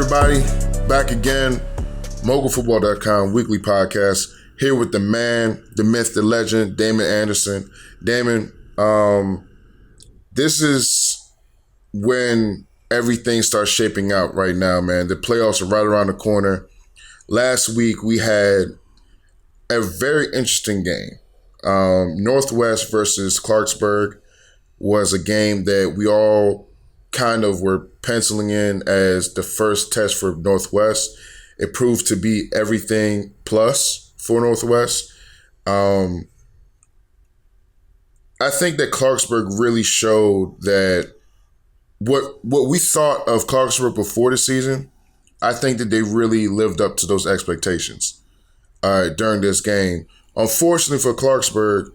everybody? Back again. Mocofootball.com weekly podcast. Here with the man, the myth, the legend, Damon Anderson. Damon, this is when everything starts shaping out right now, man. The playoffs are right around the corner. Last week, we had a very interesting game. Northwest versus Clarksburg was a game that we all kind of were penciling in as the first test for Northwest. It proved to be everything plus for Northwest. I think that Clarksburg really showed that what we thought of Clarksburg before the season, I think that they really lived up to those expectations during this game. Unfortunately for Clarksburg,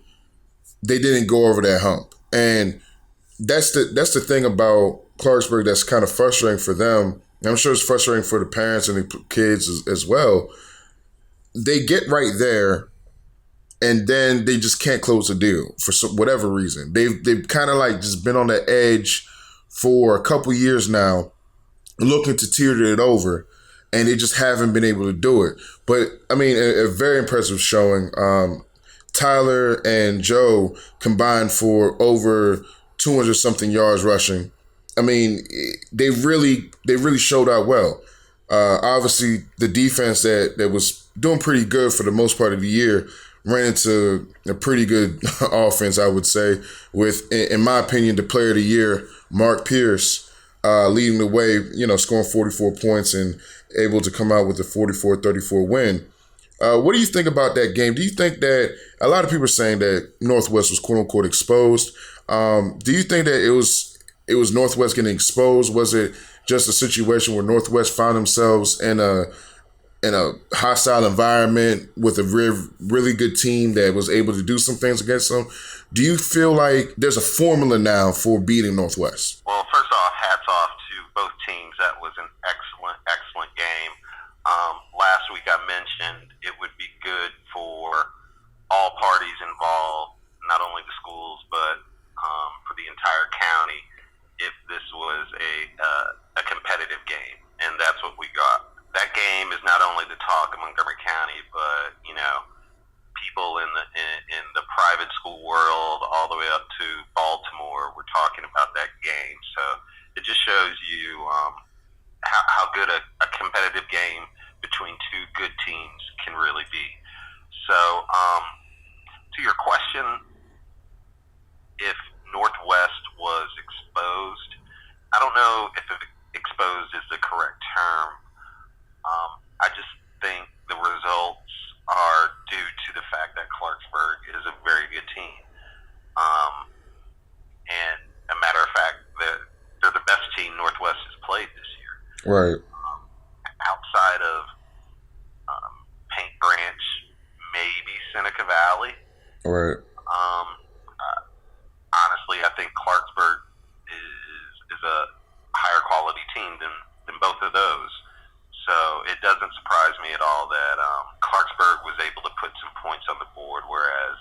they didn't go over that hump. And that's the thing about Clarksburg that's kind of frustrating for them. And I'm sure it's frustrating for the parents and the kids as well. They get right there, and then they just can't close the deal for whatever reason. They've kind of like just been on the edge for a couple years now, looking to teeter it over, and they just haven't been able to do it. But, I mean, a very impressive showing. Tyler and Joe combined for over 200-something yards rushing. I mean, they really showed out well. Obviously, the defense that was doing pretty good for the most part of the year ran into a pretty good offense, I would say, with, in my opinion, the player of the year, Mark Pierce, leading the way, scoring 44 points and able to come out with a 44-34 win. What do you think about that game? Do you think that a lot of people are saying that Northwest was quote-unquote exposed? Do you think that it was Northwest getting exposed? Was it just a situation where Northwest found themselves in a hostile environment with a really good team that was able to do some things against them? Do you feel like there's a formula now for beating Northwest? Well, first off, hats off to both teams. That was an excellent game. Last week I mentioned it would be good for all parties involved, not only the schools, but for the entire county, if this was a competitive game, and that's what we got. That game is not only the talk of Montgomery County, but people in the private school world, all the way up to Baltimore, were talking about that game. So it just shows you how good a competitive game between two good teams can really be. So to your question, if Northwest was exposed, I don't know if exposed is the correct term. I just think the results are due to the fact that Clarksburg is a very good team. And a matter of fact, they're the best team Northwest has played this year. Right. Outside of Paint Branch, maybe Seneca Valley. Right. Honestly, I think Clarksburg is a higher quality team than both of those. So it doesn't surprise me at all that Clarksburg was able to put some points on the board, whereas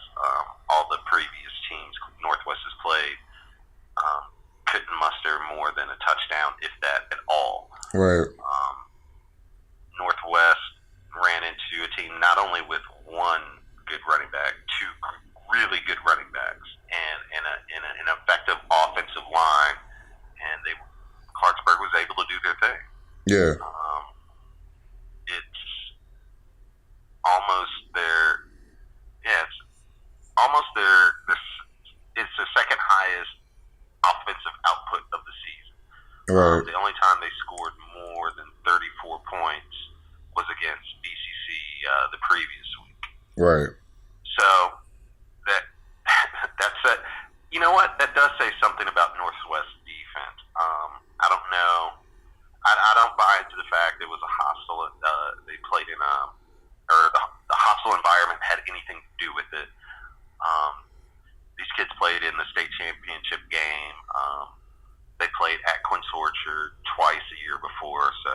all the previous teams Northwest has played couldn't muster more than a touchdown, if that at all. Right. Northwest ran into a team not only with one good running back, two really good running backs, and an effective offensive line, and Clarksburg was able to do their thing. Yeah. It's almost their it's the second highest offensive output of the season. Right. The only time they scored more than 34 points was against BCC the previous week. Right. So that's it. You know what? That does say something about Northwest defense. I don't know. I don't buy into the fact it was a hostile. They played in or the hostile environment had anything to do with it. These kids played in the state championship game. They played at Quince Orchard twice a year before, so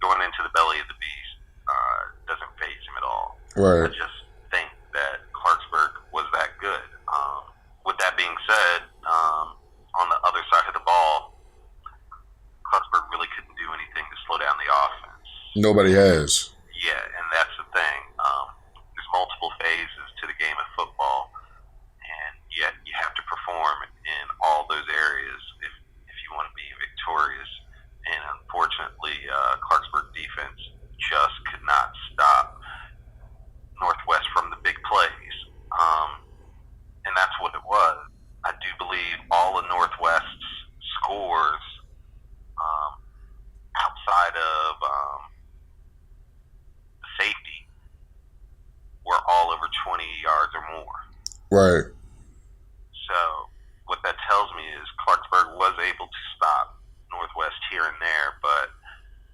going into the belly of the beast doesn't faze him at all. Right. I just think that Clarksburg was that good. With that being said, on the other side of the ball, Clarksburg really could Nobody has. Yeah, and that's the thing. There's multiple phases to the game of football, and yet you have to perform in all those areas if you want to be victorious. And unfortunately, Clarksburg defense just could not stop Northwest from the big plays. And that's what it was. I do believe all of Northwest's scores outside of the safety were all over 20 yards or more. Right. So what that tells me is Clarksburg was able to stop Northwest here and there, but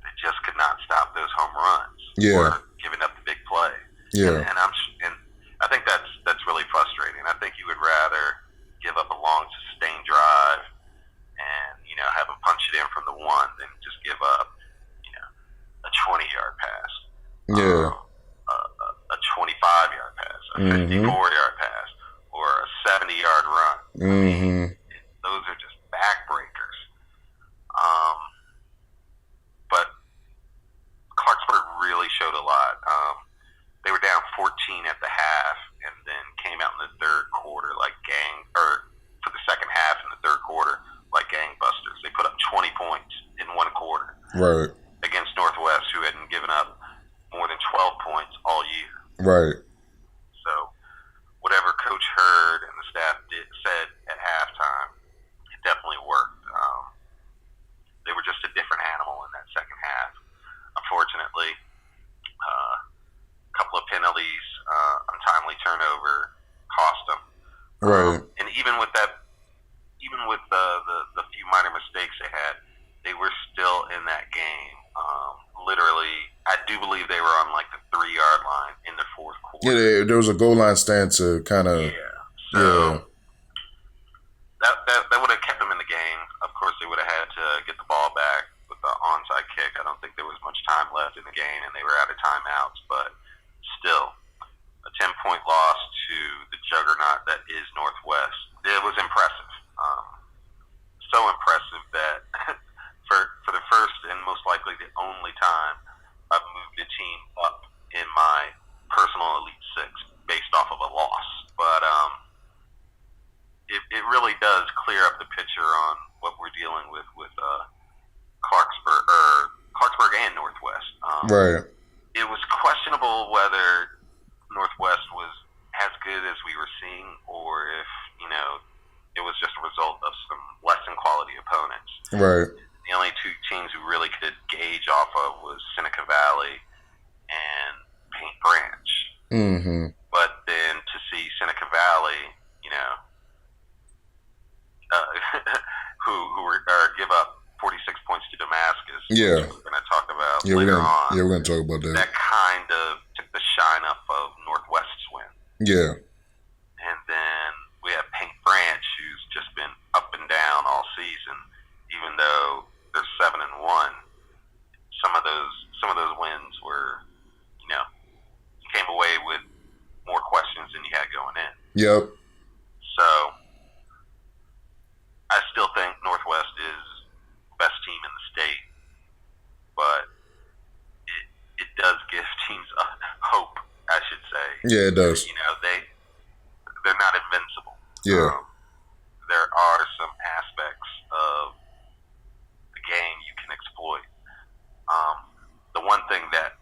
they just could not stop those home runs. Yeah. Or giving up the big play. Yeah. And I think that's really frustrating. I think you would rather give up a long sustained drive and have them punch it in from the one than just give up a 20-yard pass. Yeah. A 25-yard pass, a 54-yard pass, or a 70-yard run. Mm-hmm. Those are just backbreakers. But Clarksburg really showed a lot. They were down 14 at the half, and then came out in the third quarter for the second half in the third quarter like gangbusters. They put up 20 points in one quarter. Right. Against Northwest, who hadn't given up more than 12 points all year. Right. So, whatever Coach Hurd and the staff said at halftime, it definitely worked. They were just a different animal in that second half. Unfortunately, a couple of penalties, untimely turnover, cost them. Right. And even with the few minor mistakes they had, they were still in that game. Literally, I do believe they were on like the 3-yard line in the fourth quarter. Yeah, there was a goal line stand to kind of. Yeah. So that would have kept them in the game. Of course, they would have had to get the ball back with the onside kick. I don't think there was much time left in the game, and they were out of timeouts. But still, a 10-point loss to the juggernaut that is Northwest. It was impressive. So impressive that for the first and most likely the only time I've moved a team up in my personal Elite Six based off of a loss. But it really does clear up the picture on what we're dealing with Clarksburg and Northwest. Right. It was questionable whether Northwest was as good as we were seeing, or if it was just a result of some less than quality opponents. Right. The only two teams we really could gauge off of was Seneca Valley and Paint Branch. Mm-hmm. But then to see Seneca Valley, who give up 46 points to Damascus, Yeah. which we're going to talk about Yeah, later on. Yeah, we're going to talk about that. That kind of took the shine up of Northwest's win. Yeah. And then we have Paint Branch, who's just been up and down all season, even though they're 7-1. Some of those wins were, you came away with more questions than you had going in. Yep. So I still think Northwest is the best team in the state, but it does give teams hope, I should say. Yeah, it does. They're not invincible. Yeah. There are some aspects of the game you can exploit. The one thing that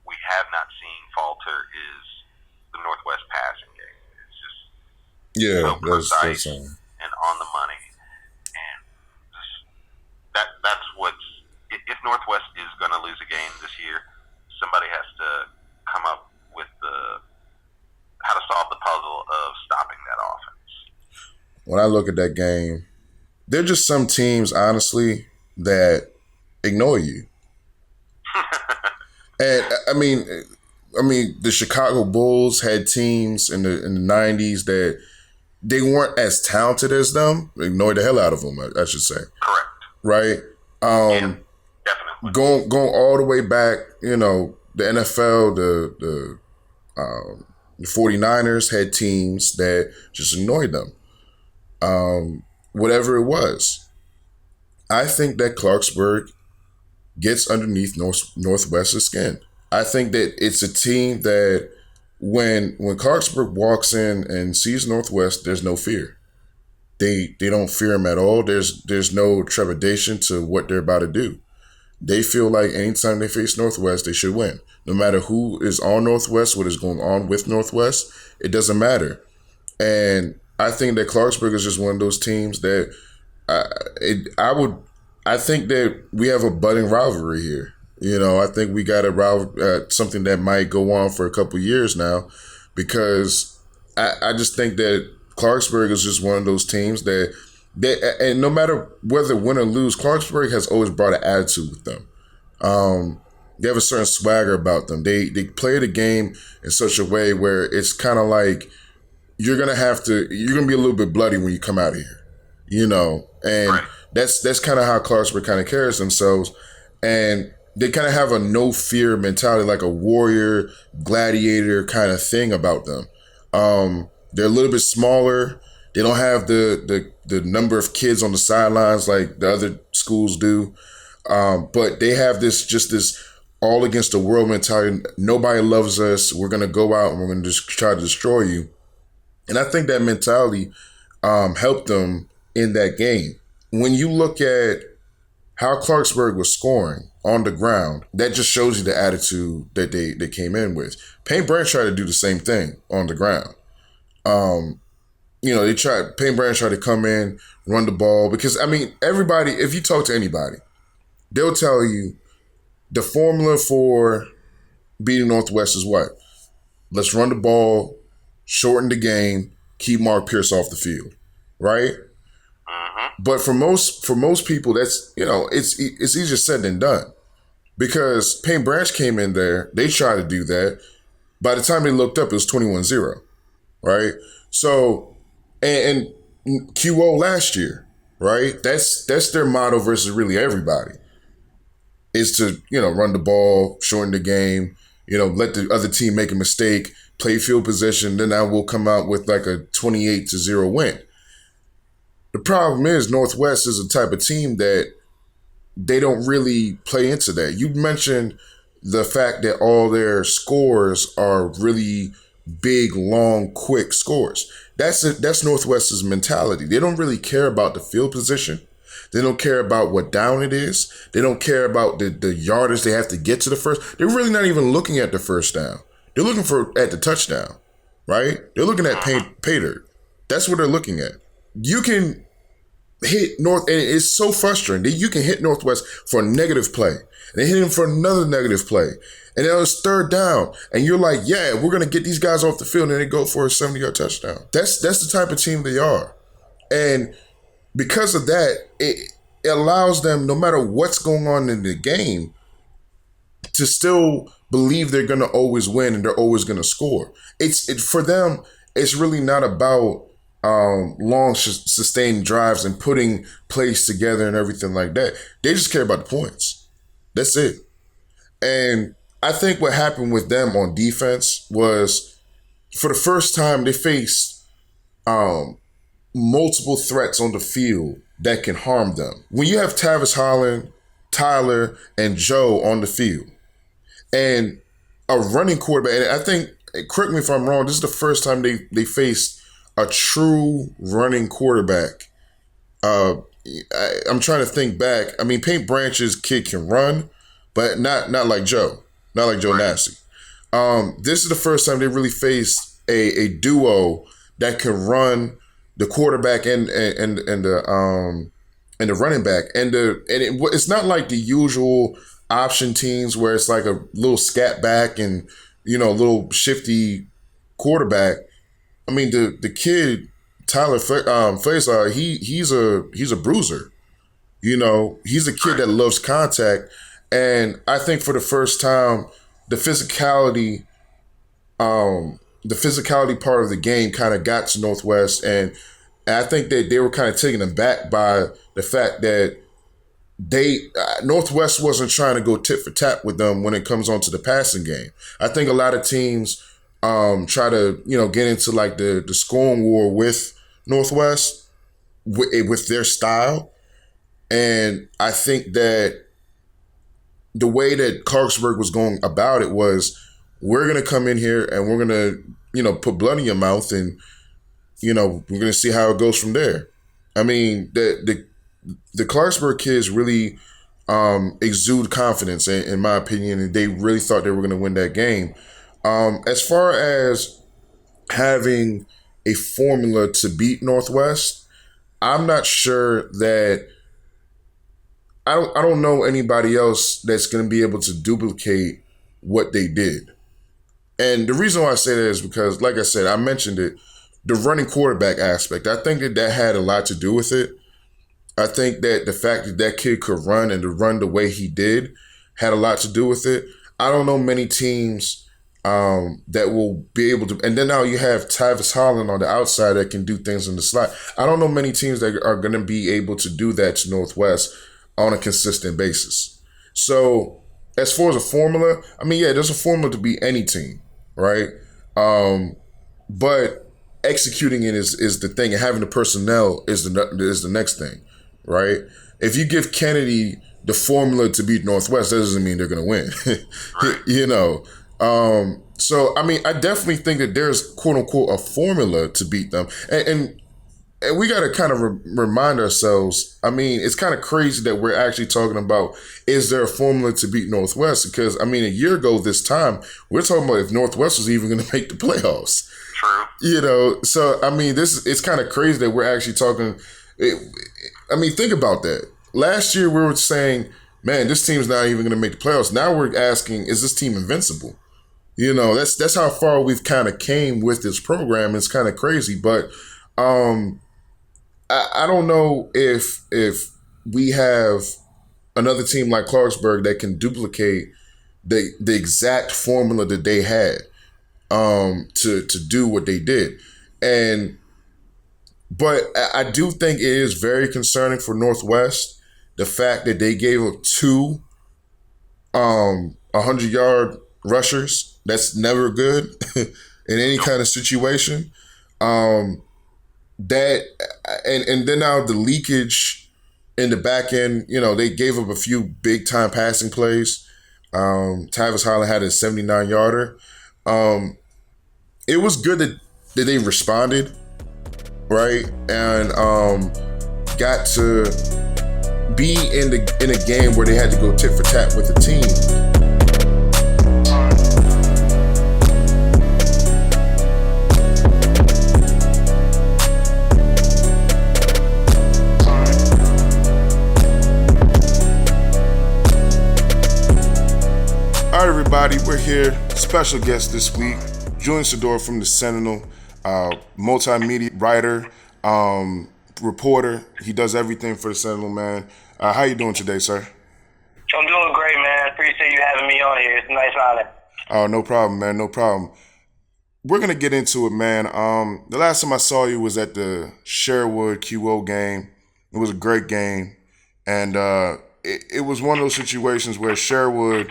we have not seen falter is the Northwest passing game. It's just so precise and on the money, and that's what's. If Northwest is going to lose a game this year, somebody has to come up with how to solve the puzzle of stopping that offense. When I look at that game, there are just some teams, honestly, that ignore you. And I mean, the Chicago Bulls had teams in the 90s that they weren't as talented as them. They ignored the hell out of them, I should say. Correct. Right? Yeah, definitely. Going all the way back, the NFL, the 49ers had teams that just annoyed them. Whatever it was. I think that Clarksburg gets underneath Northwest's skin. I think that it's a team that when Clarksburg walks in and sees Northwest, there's no fear. They don't fear them at all. There's no trepidation to what they're about to do. They feel like anytime they face Northwest, they should win. No matter who is on Northwest, what is going on with Northwest, it doesn't matter. And I think that Clarksburg is just one of those teams that I think that we have a budding rivalry here. I think we got something that might go on for a couple years now, because I just think that Clarksburg is just one of those teams that and no matter whether win or lose, Clarksburg has always brought an attitude with them. They have a certain swagger about them. They play the game in such a way where it's kind of like you're gonna be a little bit bloody when you come out of here, and Right. that's kind of how Clarksburg kind of carries themselves, and they kind of have a no fear mentality, like a warrior gladiator kind of thing about them. They're a little bit smaller. They don't have the number of kids on the sidelines like the other schools do, but they have this all against the world mentality. Nobody loves us. We're gonna go out and we're gonna just try to destroy you. And I think that mentality helped them in that game. When you look at how Clarksburg was scoring on the ground, that just shows you the attitude that they came in with. Payne Branch tried to do the same thing on the ground. Payne Branch tried to come in, run the ball, because, everybody, if you talk to anybody, they'll tell you the formula for beating Northwest is what? Let's run the ball, shorten the game, keep Mark Pierce off the field, right? But for most people, that's, it's easier said than done, because Payne Branch came in there, they tried to do that. By the time they looked up, it was 21-0, right? So, and QO last year, right? That's their motto versus really everybody, is to, run the ball, shorten the game, let the other team make a mistake, play field position, then I will come out with like a 28-0 win. The problem is Northwest is a type of team that they don't really play into that. You mentioned the fact that all their scores are really big, long, quick scores. That's Northwest's mentality. They don't really care about the field position. They don't care about what down it is. They don't care about the yardage they have to get to the first. They're really not even looking at the first down. They're looking at the touchdown, right? They're looking at pay dirt. That's what they're looking at. You can hit North, and it's so frustrating that you can hit Northwest for a negative play, and they hit him for another negative play, and then it's third down, and you're like, yeah, we're gonna get these guys off the field, and they go for a 70-yard touchdown. That's the type of team they are, and because of that, it allows them, no matter what's going on in the game, to still believe they're gonna always win and they're always gonna score. For them, it's really not about long sustained drives and putting plays together and everything like that. They just care about the points. That's it. And I think what happened with them on defense was, for the first time, they faced multiple threats on the field that can harm them. When you have Tavis Holland, Tyler, and Joe on the field, and a running quarterback, and I think, correct me if I'm wrong, this is the first time they faced a true running quarterback. I'm trying to think back. Payne Branch's kid can run, but not like Joe. Not like Joe Nasty. This is the first time they really faced a duo that can run, the quarterback and the running back. It's not like the usual option teams where it's like a little scat back and, a little shifty quarterback. The kid, Tyler Faisal, he's a bruiser. He's a kid that loves contact. And I think for the first time, the physicality part of the game kind of got to Northwest. And I think that they were kind of taken aback by the fact that Northwest wasn't trying to go tit for tat with them when it comes on to the passing game. I think a lot of teams try to, get into like the scoring war with Northwest with their style. And I think that the way that Clarksburg was going about it was, we're going to come in here and we're going to, put blood in your mouth, and, we're going to see how it goes from there. I mean, the Clarksburg kids really exude confidence, in my opinion, and they really thought they were going to win that game. As far as having a formula to beat Northwest, I'm not sure that I don't know anybody else that's going to be able to duplicate what they did. And the reason why I say that is because, like I said, I mentioned it, the running quarterback aspect. I think that had a lot to do with it. I think that the fact that kid could run and to run the way he did had a lot to do with it. I don't know many teams that will be able to. And then now you have Tyvis Holland on the outside that can do things in the slot. I don't know many teams that are going to be able to do that to Northwest on a consistent basis. So as far as a formula, I mean, yeah, there's a formula to beat any team, right? But executing it is the thing, and having the personnel is the next thing, right? If you give Kennedy the formula to beat Northwest, that doesn't mean they're going to win, So, I mean, I definitely think that there's, quote unquote, a formula to beat them. And we got to kind of remind ourselves, I mean, it's kind of crazy that we're actually talking about, is there a formula to beat Northwest? Because, I mean, a year ago this time, we're talking about if Northwest was even going to make the playoffs. True. So, I mean, it's kind of crazy that we're actually talking. I mean, think about that. Last year, we were saying, man, this team's not even going to make the playoffs. Now we're asking, is this team invincible? That's how far we've kind of came with this program. It's kind of crazy, but I don't know if we have another team like Clarksburg that can duplicate the exact formula that they had to do what they did. But I do think it is very concerning for Northwest, the fact that they gave up two 100-yard rushers. That's never good in any kind of situation. And then now the leakage in the back end, they gave up a few big time passing plays. Tyvis Holland had a 79-yarder. It was good that they responded, right? And got to be in a game where they had to go tit for tat with the team. All right, everybody, we're here. Special guest this week, Julian Sadur from the Sentinel, multimedia writer, reporter. He does everything for the Sentinel, man. How you doing today, sir? I'm doing great, man. Appreciate you having me on here. It's a nice honor. Oh, no problem, man. No problem. We're going to get into it, man. The last time I saw you was at the Sherwood QO game. It was a great game. And it was one of those situations where Sherwood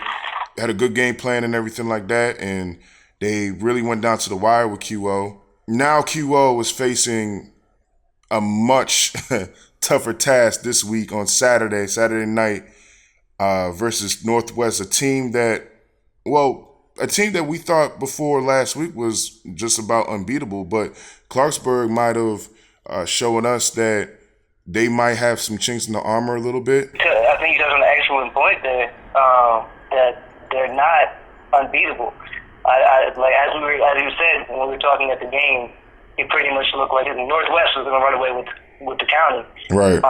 had a good game plan and everything like that, and they really went down to the wire with QO. Now QO is facing a much tougher task this week on Saturday night, versus Northwest, a team that we thought before last week was just about unbeatable, but Clarksburg might have shown us that they might have some chinks in the armor a little bit. I think you have an excellent point there, that they're not unbeatable. Like as you said when we were talking at the game, it pretty much looked like Northwest was going to run away with the county, right?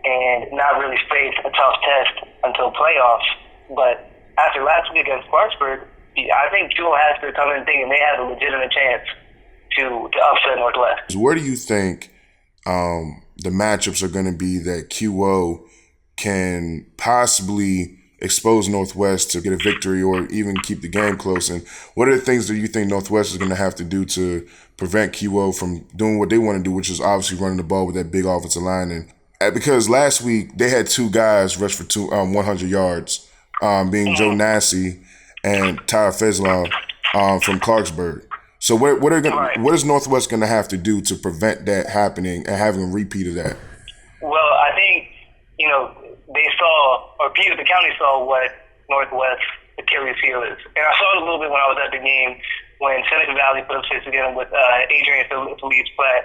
And not really face a tough test until playoffs. But after last week against Clarksburg, I think Jewel has to come in thinking they have a legitimate chance to upset Northwest. Where do you think the matchups are going to be that QO can possibly expose Northwest to get a victory or even keep the game close? And what are the things that you think Northwest is going to have to do to prevent QO from doing what they want to do, which is obviously running the ball with that big offensive line? And because last week they had two guys rush for 100 yards, being Joe Nassie and Tyler Feslon from Clarksburg. So what is Northwest going to have to do to prevent that happening and having a repeat of that? Well, I think, they saw, or Peter, the county saw what Northwest Achilles heel is. And I saw it a little bit when I was at the game when Seneca Valley put up face together with Adrian Phillips Platt,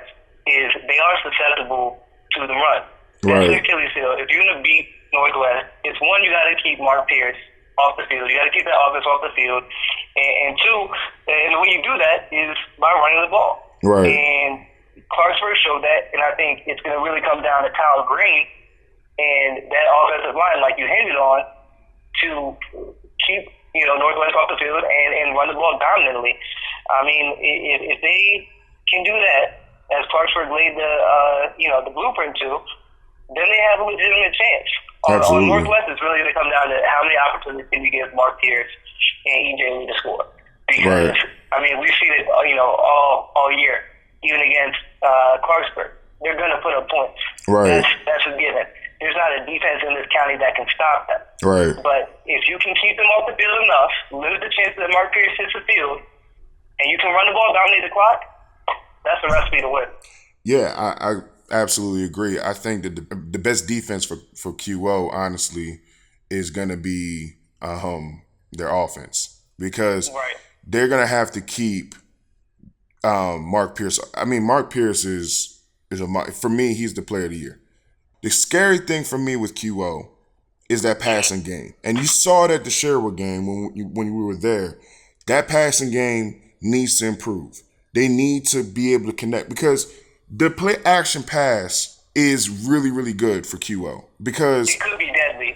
is they are susceptible to the run. That's an Achilles heel. If you're going to beat Northwest, it's one, you got to keep Mark Pierce off the field. You got to keep that offense off the field. And two, and the way you do that is by running the ball. Right. And Clarksburg showed that, and I think it's going to really come down to Kyle Green and that offensive line, like you hinted on, to keep Northwest off the field and run the ball dominantly. I mean, if they can do that, as Clarksburg laid the blueprint to, then they have a legitimate chance. On Northwest, it's really going to come down to how many opportunities can you give Mark Pierce and EJ Lee to score. Because, I mean, we've seen it, all year, even against Clarksburg. They're going to put up points. Right. That's a given. There's not a defense in this county that can stop that. Right. But if you can keep them off the field enough, limit the chances that Mark Pierce hits the field, and you can run the ball, dominate the clock, that's the recipe to win. Yeah, I absolutely agree. I think that the best defense for QO, honestly, is going to be their offense, because they're going to have to keep Mark Pierce. I mean, Mark Pierce is for me, he's the player of the year. The scary thing for me with QO is that passing game. And you saw it at the Sherwood game when we were there. That passing game needs to improve. They need to be able to connect, because the play action pass is really, really good for QO, because it could be deadly.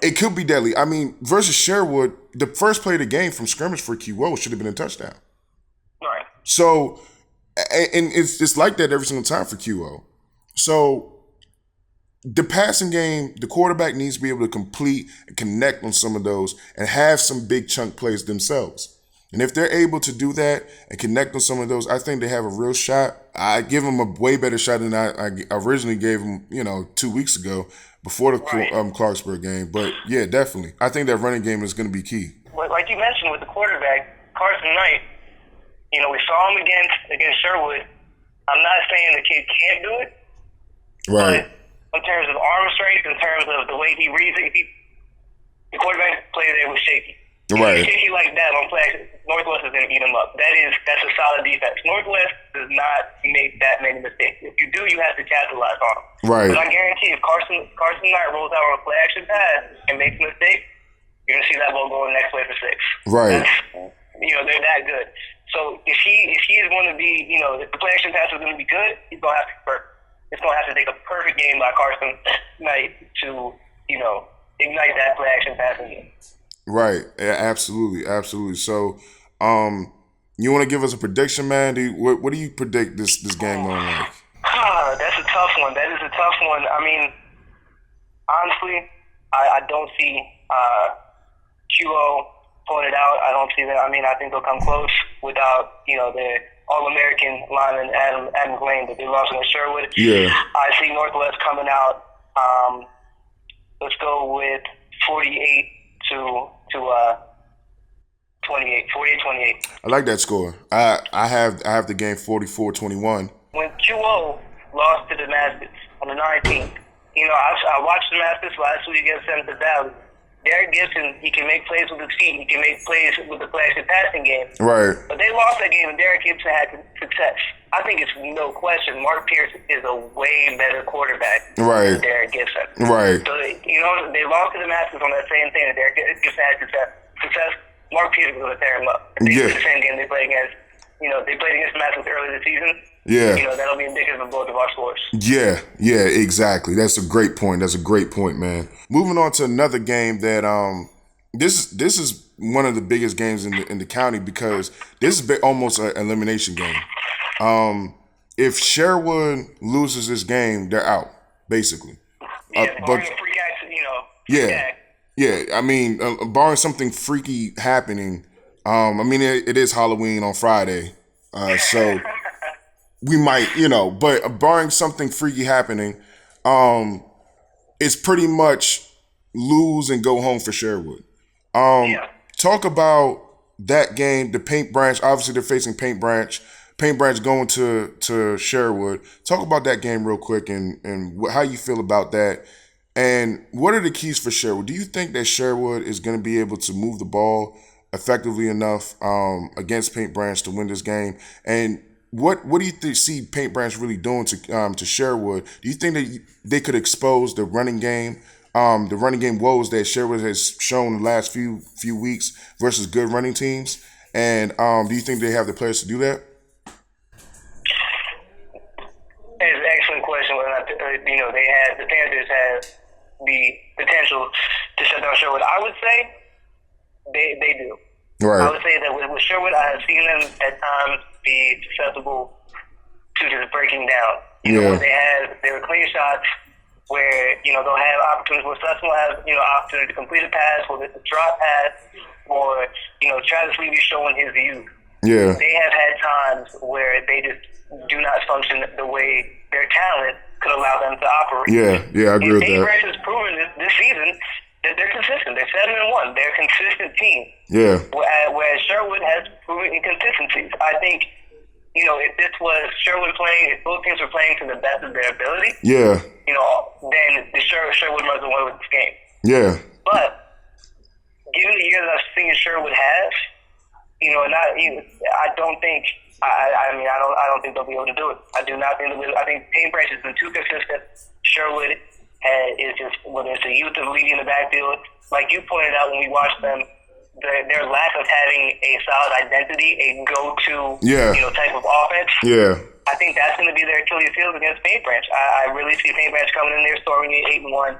It could be deadly. I mean, versus Sherwood, the first play of the game from scrimmage for QO should have been a touchdown. Right. So, and it's like that every single time for QO. So, the passing game, the quarterback needs to be able to complete and connect on some of those and have some big chunk plays themselves. And if they're able to do that and connect on some of those, I think they have a real shot. I give them a way better shot than I originally gave them, 2 weeks ago before the Clarksburg game. But yeah, definitely. I think that running game is going to be key. Well, like you mentioned with the quarterback, Carson Knight, we saw him against Sherwood. I'm not saying the kid can't do it. Right. But in terms of arm strength, in terms of the way he reads it, the quarterback play there was shaky. Right. If he's shaky like that on play, Northwest is going to eat him up. That's a solid defense. Northwest does not make that many mistakes. If you do, you have to capitalize on them. Right. But I guarantee if Carson Knight rolls out on a play action pass and makes a mistake, you're going to see that ball going next way for 6. Right. They're that good. So if he is going to be, if the play action pass is going to be good, he's going to have to be perfect. It's going to have to take a perfect game by Carson Knight to, ignite that play action passing game. Right. Yeah, absolutely. Absolutely. So, you want to give us a prediction, man? What do you predict this game going like? That's a tough one. That is a tough one. I mean, honestly, I don't see QO pulling it out. I don't see that. I mean, I think they'll come close without, the All-American lineman Adam Glenn that they lost in Sherwood. Yeah. I see Northwest coming out. Let's go with 48 to 28. 48-28. I like that score. I have the game 44-21. When QO lost to Damascus on the 19th, I watched Damascus last week against Seneca Valley. Derek Gibson, he can make plays with his feet. He can make plays with the play action passing game. Right. But they lost that game, and Derek Gibson had success. I think it's no question. Mark Pierce is a way better quarterback than Derek Gibson. Right. So, they lost to Damascus on that same thing, and Derek Gibson had success. Mark Pierce was going to tear him up. If they did the same game they played against, they played against Damascus earlier this season. Yeah. That'll be indicative of both of our scores. Yeah, exactly. That's a great point. Man. Moving on to another game that this is one of the biggest games in the county, because this is almost an elimination game. If Sherwood loses this game, they're out, basically. But free action, Yeah. I mean, barring something freaky happening, it is Halloween on Friday, so we might, but barring something freaky happening, it's pretty much lose and go home for Sherwood. Talk about that game, the Paint Branch. Obviously, they're facing Paint Branch. Paint Branch going to Sherwood. Talk about that game real quick and how you feel about that. And what are the keys for Sherwood? Do you think that Sherwood is going to be able to move the ball effectively enough against Paint Branch to win this game? And what do you see Paint Branch really doing to Sherwood? Do you think that they could expose the running game woes that Sherwood has shown the last few weeks versus good running teams? And do you think they have the players to do that? It's an excellent question. Whether or not, the Panthers have the potential to shut down Sherwood. I would say they do. Right. I would say that with Sherwood, I have seen them at times be susceptible to just breaking down. You know, they were clean shots where, they'll have opportunities where Sutton will have, opportunity to complete a pass, whether it's a drop pass, or, Travis Levy showing his youth. Yeah. They have had times where they just do not function the way their talent could allow them to operate. Yeah, I agree with that. Paint Branch has proven this season that they're consistent. They're 7-1. They're a consistent team. Yeah. Whereas Sherwood has proven inconsistencies. I think, if this was Sherwood playing, if both teams were playing to the best of their ability, then the Sherwood must have won with this game. Yeah. But given the year that I've seen Sherwood have, I don't think. I don't think they'll be able to do it. I do not think they'll be able to. I think Paint Branch has been too consistent. Sherwood is just, whether it's the youth of leading the backfield, like you pointed out when we watched them, their lack of having a solid identity, a go-to, type of offense. Yeah. I think that's going to be their Achilles heel against Paint Branch. I really see Paint Branch coming in there, storming at 8-1,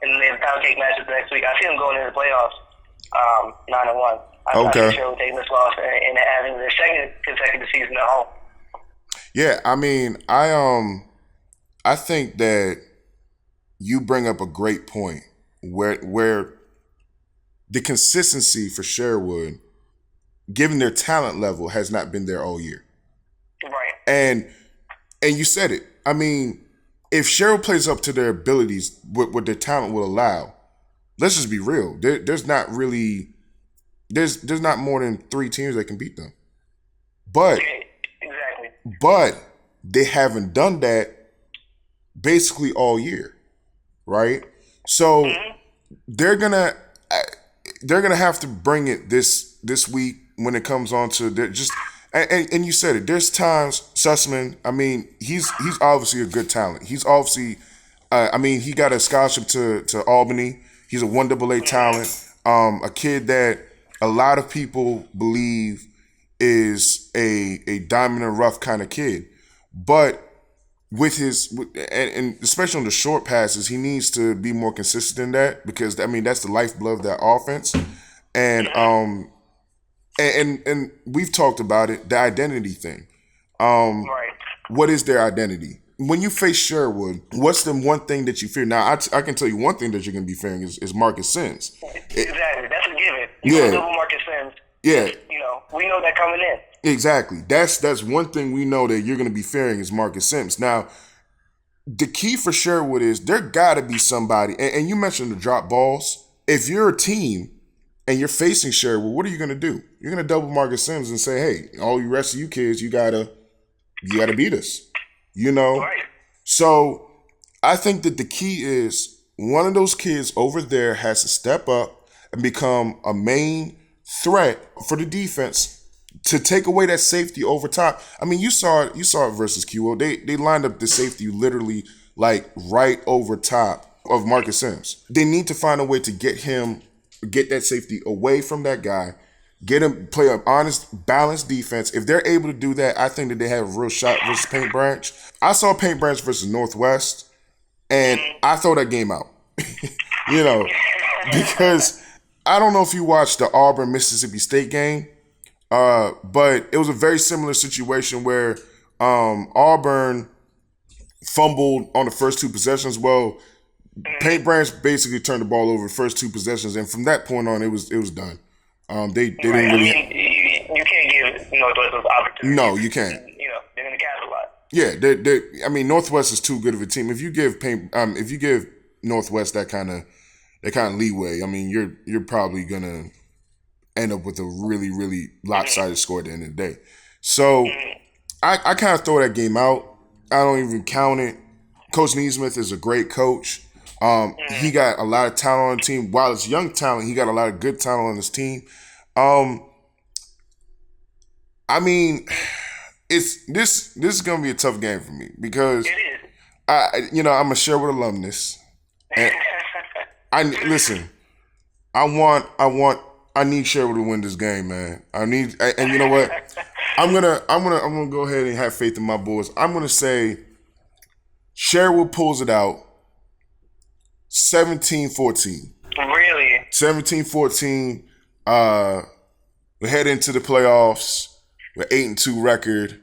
and then they have pound cake matches next week. I see them going into the playoffs 9-1. I think Sherwood taking this loss and having their second consecutive season at home. Yeah, I mean, I think that you bring up a great point where the consistency for Sherwood, given their talent level, has not been there all year. Right. And you said it. I mean, if Sherwood plays up to their abilities, what their talent will allow, let's just be real. There's not more than 3 teams that can beat them. But exactly. But they haven't done that basically all year, right? So they're gonna have to bring it this week when it comes on to just. And you said it. There's times Sussman. I mean, he's obviously a good talent. He's obviously, he got a scholarship to Albany. He's a 1AA talent. A kid that a lot of people believe is a diamond in the rough kind of kid, but with and especially on the short passes, he needs to be more consistent in that, because that's the lifeblood of that offense. And and we've talked about it, the identity thing. Right. What is their identity? When you face Sherwood, what's the one thing that you fear? Now, I can tell you one thing that you're going to be fearing is Marcus Sims. Exactly. That's a given. Double Marcus Sims. Yeah. We know that coming in. Exactly. That's one thing we know that you're going to be fearing is Marcus Sims. Now, the key for Sherwood is there got to be somebody, and you mentioned the drop balls. If you're a team and you're facing Sherwood, what are you going to do? You're going to double Marcus Sims and say, hey, all you rest of you kids, you gotta beat us. Right. So I think that the key is one of those kids over there has to step up and become a main threat for the defense to take away that safety over top. I mean, you saw it versus QO. They lined up the safety literally like right over top of Marcus Sims. They need to find a way to get that safety away from that guy, get him play an honest, balanced defense. If they're able to do that, I think that they have a real shot versus Paint Branch. I saw Paint Branch versus Northwest, and I throw that game out. Because I don't know if you watched the Auburn-Mississippi State game, but it was a very similar situation where Auburn fumbled on the first 2 possessions. Well, Paint Branch basically turned the ball over the first 2 possessions, and from that point on, it was done. They didn't really. You can't give Northwest those opportunities. No, you can't. They're going to capitalize. Yeah, Northwest is too good of a team. If you give Northwest that kind of leeway, you're probably gonna end up with a really, really lopsided score at the end of the day. So I kind of throw that game out. I don't even count it. Coach Neesmith is a great coach. He got a lot of talent on the team. While it's young talent, he got a lot of good talent on his team. I mean, this is gonna be a tough game for me because I'm a Sherwood alumnus, and I need Sherwood to win this game, man. And you know what? I'm gonna go ahead and have faith in my boys. I'm gonna say Sherwood pulls it out 17-14. Really? 17-14. We head into the playoffs with 8-2 record.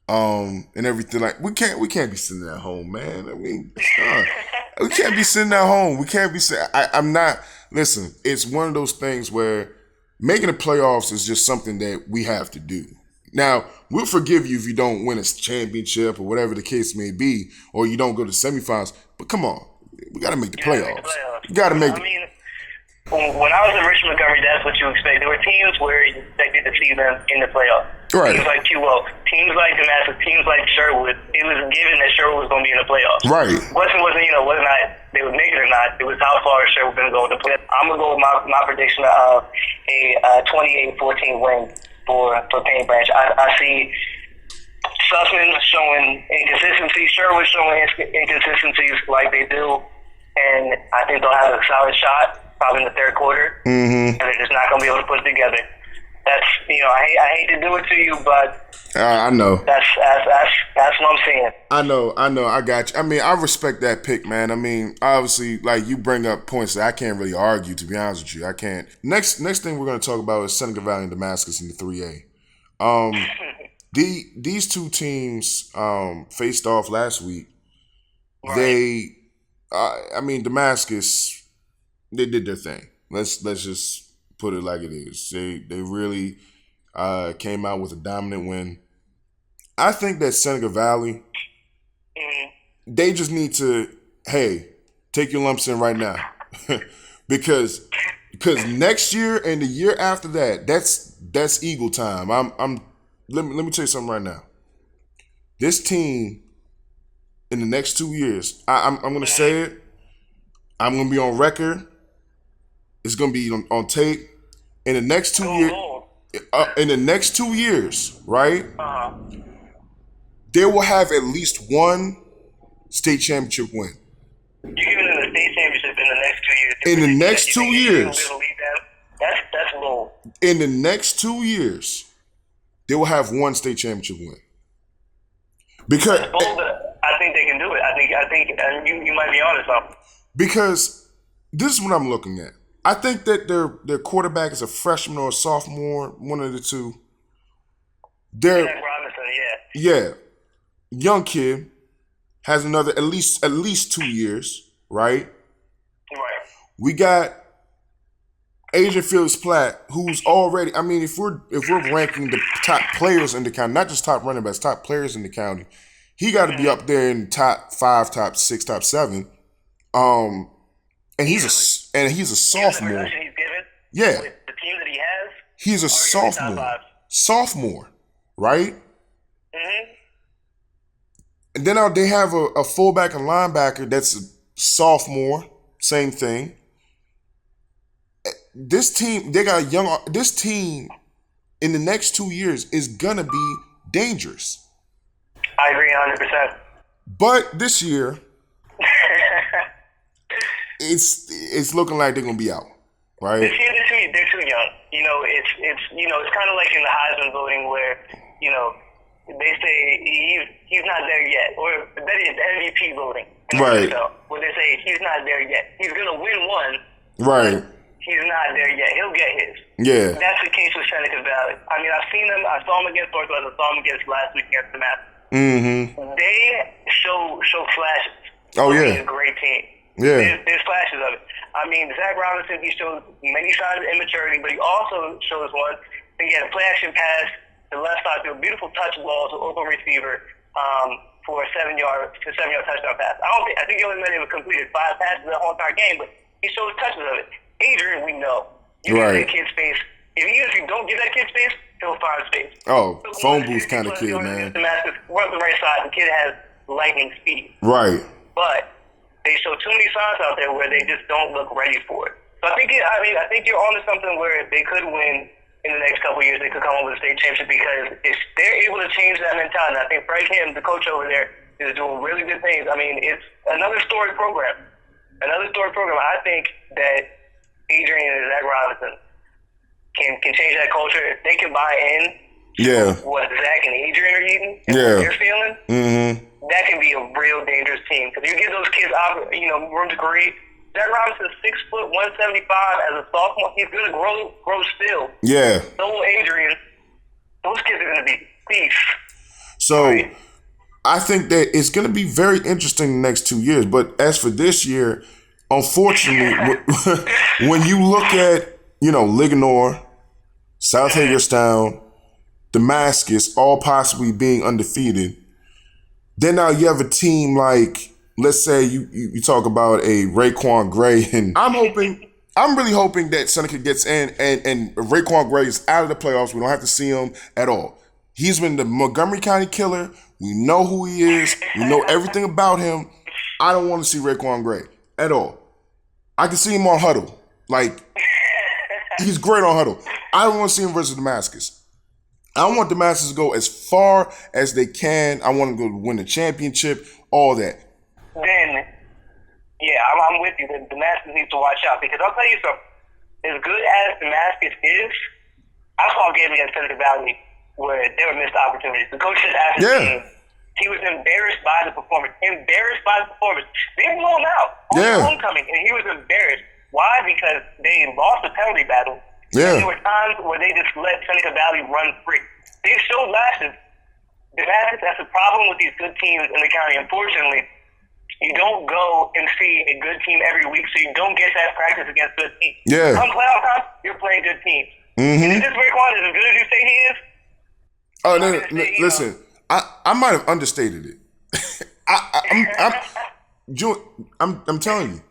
And everything like we can't be sitting at home, man. I mean, we can't be sitting at home. We can't be sitting. I'm not. Listen, it's one of those things where making the playoffs is just something that we have to do. Now, we'll forgive you if you don't win a championship or whatever the case may be, or you don't go to semifinals. But come on, we got to make the playoffs. You got to make. I mean, when I was in Richmond, Montgomery, that's what you expect. There were teams where you expected to see them in the playoffs. Right. Teams like QO, teams like Damascus, teams like Sherwood. It was given that Sherwood was going to be in the playoffs. Right. Whether or not they would make it or not, it was how far Sherwood was going to go in the playoffs. I'm going to go with my prediction of a 28-14 win for Paint Branch. I see Sussman showing inconsistencies, Sherwood showing inconsistencies like they do, and I think they'll have a solid shot probably in the third quarter, and they're just not going to be able to put it together. That's I hate to do it to you, but I know that's what I'm saying. I know, I got you. I mean, I respect that pick, man. I mean, obviously, like you bring up points that I can't really argue. To be honest with you, I can't. Next thing we're going to talk about is Seneca Valley and Damascus in the 3A. These two teams faced off last week. Right. Damascus, they did their thing. Let's just put it like it is. They really came out with a dominant win. I think that Seneca Valley, they just need to, hey, take your lumps in right now, because next year and the year after that, that's Eagle time. Let me tell you something right now. This team in the next 2 years, I'm going to say it. I'm going to be on record. It's going to be on tape. In the next 2 years, right? They will have at least one state championship win. You're giving them a state championship in the next 2 years. In the next 2 years. That's low. In the next 2 years, they will have one state championship win. Because I think they can do it. I think you might be honest on. Because this is what I'm looking at. I think that their quarterback is a freshman or a sophomore, one of the two. Zach Robinson, yeah, young kid, has another at least 2 years, right? Right. We got Adrian Felix Platt, who's already. I mean, if we're ranking the top players in the county, not just top running backs, top players in the county, he got to be up there in top 5, top 6, top 7. And he's a sophomore. The he's given, yeah. With the team that he has, he's a sophomore, right? And then they have a fullback and linebacker that's a sophomore, same thing. This team, this team in the next 2 years is gonna be dangerous. I agree 100%. But this year, it's looking like they're gonna be out, right? This year they're too young. It's kind of like in the Heisman voting where they say he's not there yet, or better yet, the MVP voting. Right. Where they say he's not there yet. He's gonna win one. Right. He's not there yet. He'll get his. Yeah. That's the case with Seneca Valley. I mean, I've seen them. I saw them against Northwest. I saw them against last week against the Damascus. They show flashes. Oh yeah. He's a great team. Yeah. There's flashes of it. I mean, Zach Robinson, he shows many signs of immaturity, but he also shows one. He had a play action pass to the left side, through a beautiful touch ball to open receiver for a 7-yard touchdown pass. I think he only might have completed 5 passes the whole entire game, but he showed touches of it. Adrian, we know. You give that kid space. If you don't give that kid space, he'll find space. Oh, phone booth kind of kid, man. Damascus, we're up the right side. The kid has lightning speed. Right. But they show too many signs out there where they just don't look ready for it. So I think you're onto something where they could win in the next couple of years. They could come home with a state championship because if they're able to change that mentality, I think Frank Kim, the coach over there, is doing really good things. I mean, it's another storied program. I think that Adrian and Zach Robinson can change that culture. If they can buy in to what Zach and Adrian are eating and what they're feeling, that can be a real dangerous team. Because you give those kids room to create. Zach Robinson's 6 foot 175 as a sophomore. He's gonna grow still. Yeah. So will Adrian. Those kids are gonna be beasts. So right? I think that it's gonna be very interesting the next 2 years. But as for this year, unfortunately, when you look at Ligonor, South Hagerstown, Damascus, all possibly being undefeated, then now you have a team like. Let's say you talk about a Raekwon Gray, and I'm really hoping that Seneca gets in and Raekwon Gray is out of the playoffs. We don't have to see him at all. He's been the Montgomery County killer. We know who he is. We know everything about him. I don't want to see Raekwon Gray at all. I can see him on Huddle. Like, he's great on Huddle. I don't want to see him versus Damascus. I want Damascus to go as far as they can. I want them to go win the championship, all that. Then, I'm with you. The Damascus needs to watch out because I'll tell you something. As good as Damascus is, I saw a game against Seneca Valley where there were missed opportunities. The coach just asked the team. He was embarrassed by the performance. They blew him out on their homecoming, and he was embarrassed. Why? Because they lost the penalty battle. Yeah. And there were times where they just let Seneca Valley run free. They showed lashes. Damascus, that's the problem with these good teams in the county. Unfortunately, you don't go and see a good team every week, so you don't get that practice against good teams. Yeah. Come playoff time, you're playing good teams. Mm-hmm. Is this Raekwon as good as you say he is? Oh, no, listen, I might have understated it. I'm telling you,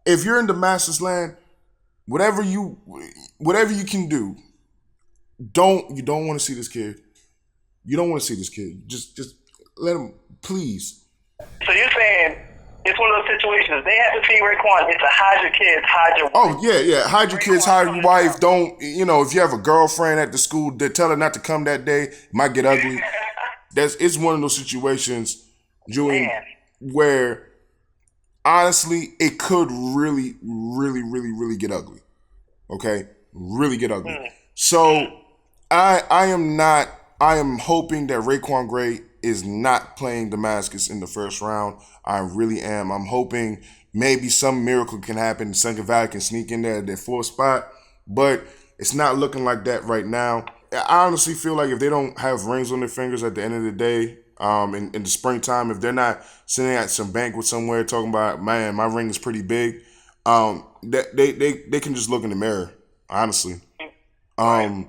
if you're in Damascus land, whatever you can do, you don't want to see this kid. You don't want to see this kid. Just let him, please. So you're saying it's one of those situations. They have to see Raekwon. It's a hide your kids, hide your wife. Oh, yeah. Hide your kids, hide your wife. Don't, if you have a girlfriend at the school, they tell her not to come that day. It might get ugly. It's one of those situations, Julian, where honestly, it could really, really, really, really get ugly. Okay? Really get ugly. So I am hoping that Raekwon Gray is not playing Damascus in the first round. I really am. I'm hoping maybe some miracle can happen. Seneca Valley can sneak in there at their fourth spot, but it's not looking like that right now. I honestly feel like if they don't have rings on their fingers at the end of the day, in the springtime, if they're not sitting at some banquet somewhere talking about, man, my ring is pretty big, they can just look in the mirror, honestly. I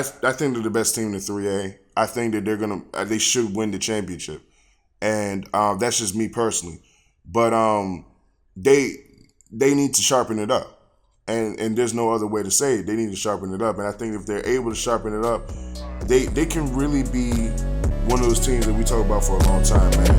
think they're the best team in the 3A. I think that they should win the championship, and that's just me personally. But they need to sharpen it up, and there's no other way to say it. They need to sharpen it up, and I think if they're able to sharpen it up, they can really be one of those teams that we talk about for a long time, man.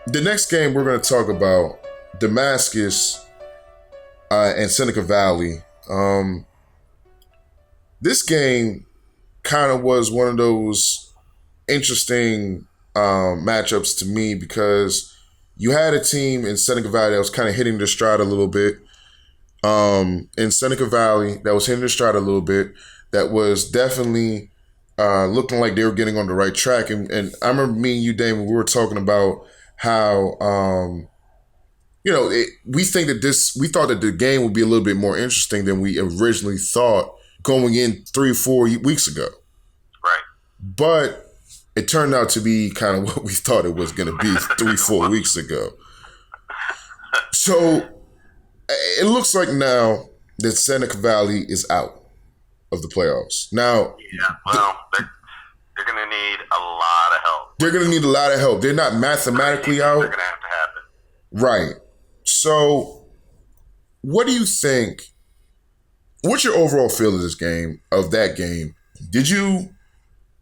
The next game we're going to talk about, Damascus and Seneca Valley. This game kind of was one of those interesting matchups to me because you had a team in Seneca Valley that was kind of hitting their stride a little bit. In Seneca Valley, that was hitting their stride a little bit. That was definitely looking like they were getting on the right track. And I remember me and you, Damon, we were talking about how, we thought that the game would be a little bit more interesting than we originally thought going in 3 or 4 weeks ago. Right. But it turned out to be kind of what we thought it was going to be 3, 4 weeks ago. So it looks like now that Seneca Valley is out. of the playoffs. Now, Yeah, well, they're going to need a lot of help. They're going to need a lot of help. They're not mathematically out. They're going to have to happen. Right. So, what do you think? What's your overall feel of this game, of that game?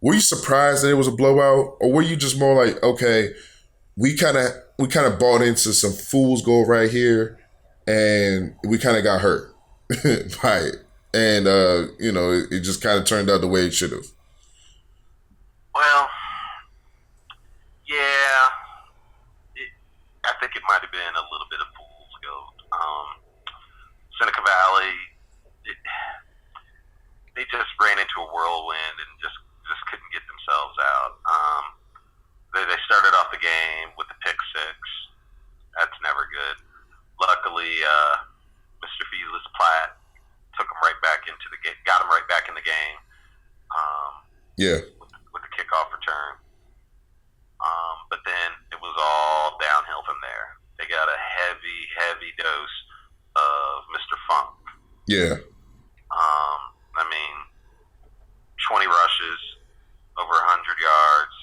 Were you surprised that it was a blowout, or were you just more like, okay, we kind of bought into some fool's gold right here, and we kind of got hurt by it, and it just kind of turned out the way it should have. Well, yeah, I think it might have been a little bit of fool's gold. Seneca Valley, they just ran into a whirlwind and just couldn't get themselves out. They started off the game with the pick six. That's never good. Luckily, Mr. Felix Platt took him right back into the game, got him right back in the game. With the kickoff return. But then it was all downhill from there. They got a heavy dose of Mr. Funk. Yeah. 20 rushes, over 100 yards,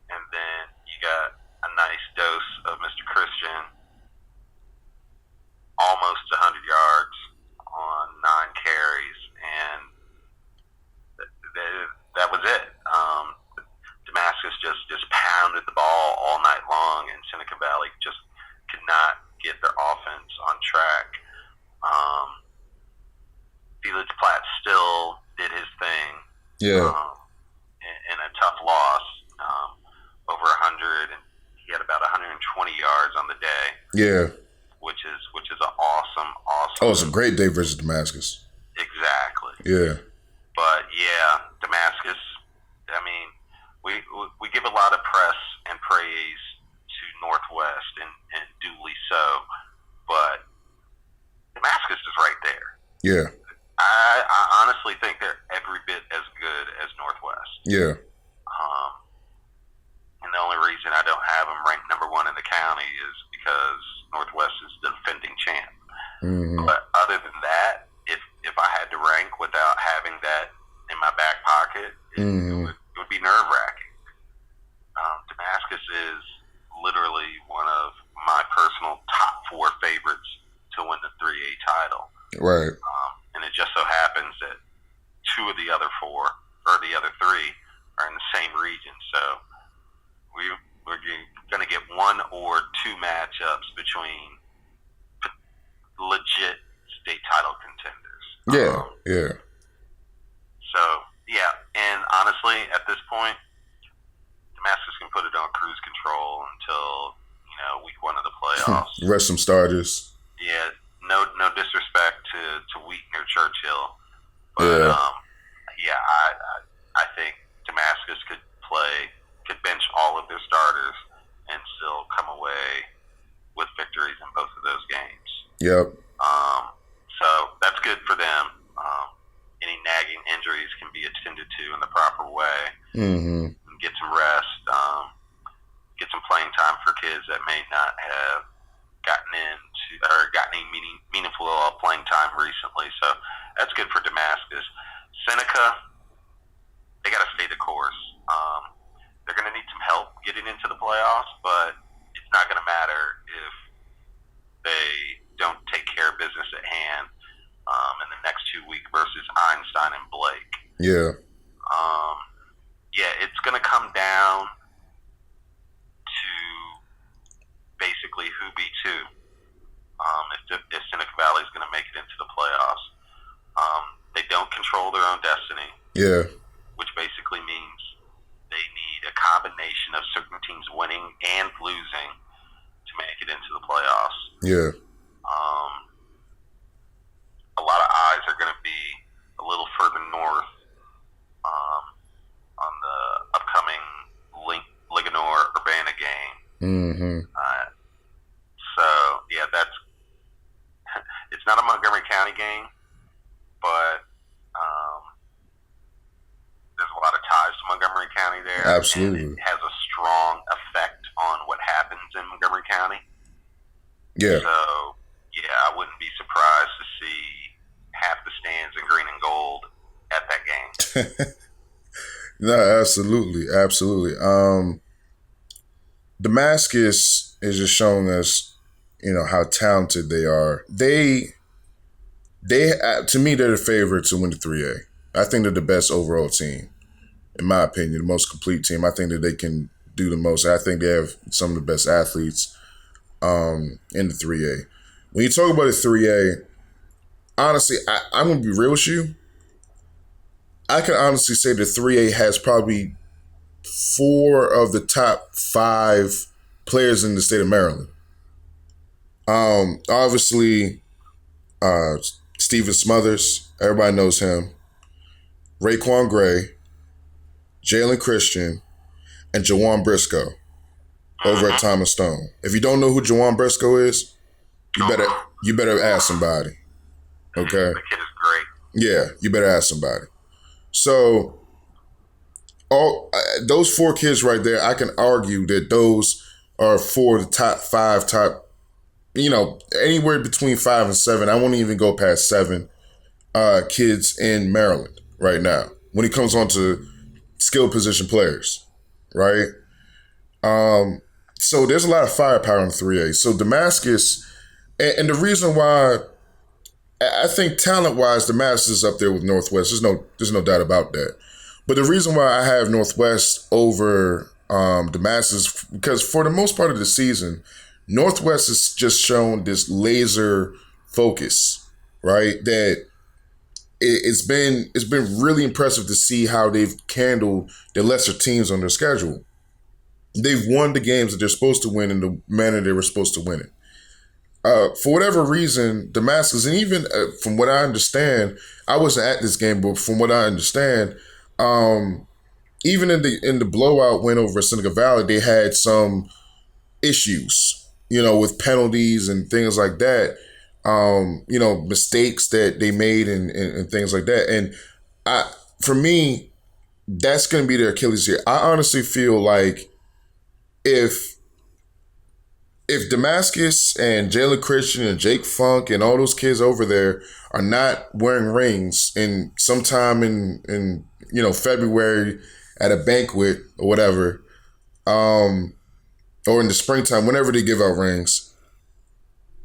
and then you got a nice dose of Mr. Christian, almost 100 yards on 9 carries, and that was it. Damascus just pounded the ball all night long, and Seneca Valley just could not get their offense on track. Felix Platt still did his thing. Yeah. In a tough loss, over 100, and he had about 120 yards on the day. Yeah. Which is an awesome. Oh, it's a great day versus Damascus. Exactly. Yeah. But yeah, Damascus. We give a lot of press and praise to Northwest, and duly so. But Damascus is right there. Yeah. I honestly think they're every bit as good as Northwest. Yeah. And the only reason I don't have them ranked number 1 in the county is because Northwest is the defending champ. Mm-hmm. But other than that, if I had to rank without having that in my back pocket, it would be nerve-wracking. Damascus is literally one of my personal top 4 favorites to win the 3A title. Right. And it just so happens that 2 of the other 4, or the other 3, are in the same region. So we're going to get 1 or 2 matchups between legit state title contenders. Yeah. So, yeah. And honestly, at this point, Damascus can put it on cruise control until, week 1 of the playoffs. Rest some starters. Yeah. No disrespect to Wheaton or Churchill, but I think Damascus could bench all of their starters and still come away with victories in both of those games. Yep. So that's good for them. Any nagging injuries can be attended to in the proper way. Mm-hmm. Get some rest. Get some playing time for kids that may not have gotten any meaningful playing time recently. So that's good for Damascus. Seneca, they got to stay the course. They're going to need some help getting into the playoffs, but it's not going to matter if they don't take care of business at hand in the next 2 weeks versus Einstein and Blake. Yeah. It's going to come down to basically who beats who. If Seneca Valley is going to make it into the playoffs, they don't control their own destiny. Yeah. Which basically means they need a combination of certain teams winning and losing to make it into the playoffs. Yeah. A lot of eyes are going to be a little further north on the upcoming Ligonor-Urbana game. Mm-hmm. It's not a Montgomery County game, but there's a lot of ties to Montgomery County there. Absolutely. And it has a strong effect on what happens in Montgomery County. Yeah. So, I wouldn't be surprised to see half the stands in green and gold No, absolutely, absolutely. Damascus is just showing us, how talented they are. They to me, they're the favorite to win the 3A. I think they're the best overall team, in my opinion, the most complete team. I think that they can do the most. I think they have some of the best athletes in the 3A. When you talk about the 3A, honestly, I'm going to be real with you. I can honestly say the 3A has probably 4 of the top 5 players in the state of Maryland. Obviously, Steven Smothers, everybody knows him. Raekwon Gray, Jalen Christian, and Jawan Briscoe over at Thomas Stone. If you don't know who Jawan Briscoe is, you better ask somebody. Okay? The kid is great. Yeah, you better ask somebody. So, those 4 kids right there, I can argue that those are 4 of the top 5, anywhere between 5 and 7. I won't even go past 7 kids in Maryland right now when it comes on to skill position players, right? So there's a lot of firepower in 3A. So Damascus, and the reason why I think talent-wise, Damascus is up there with Northwest. There's no doubt about that. But the reason why I have Northwest over Damascus, because for the most part of the season, Northwest has just shown this laser focus, right? That it's been really impressive to see how they've handled the lesser teams on their schedule. They've won the games that they're supposed to win in the manner they were supposed to win it. For whatever reason, Damascus, and even from what I understand, I wasn't at this game, but from what I understand, even in the blowout win over Seneca Valley, they had some issues, with penalties and things like that. Mistakes that they made and things like that. And for me, that's going to be their Achilles heel. I honestly feel like if Damascus and Jalen Christian and Jake Funk and all those kids over there are not wearing rings in sometime in February at a banquet or whatever, or in the springtime, whenever they give out rings,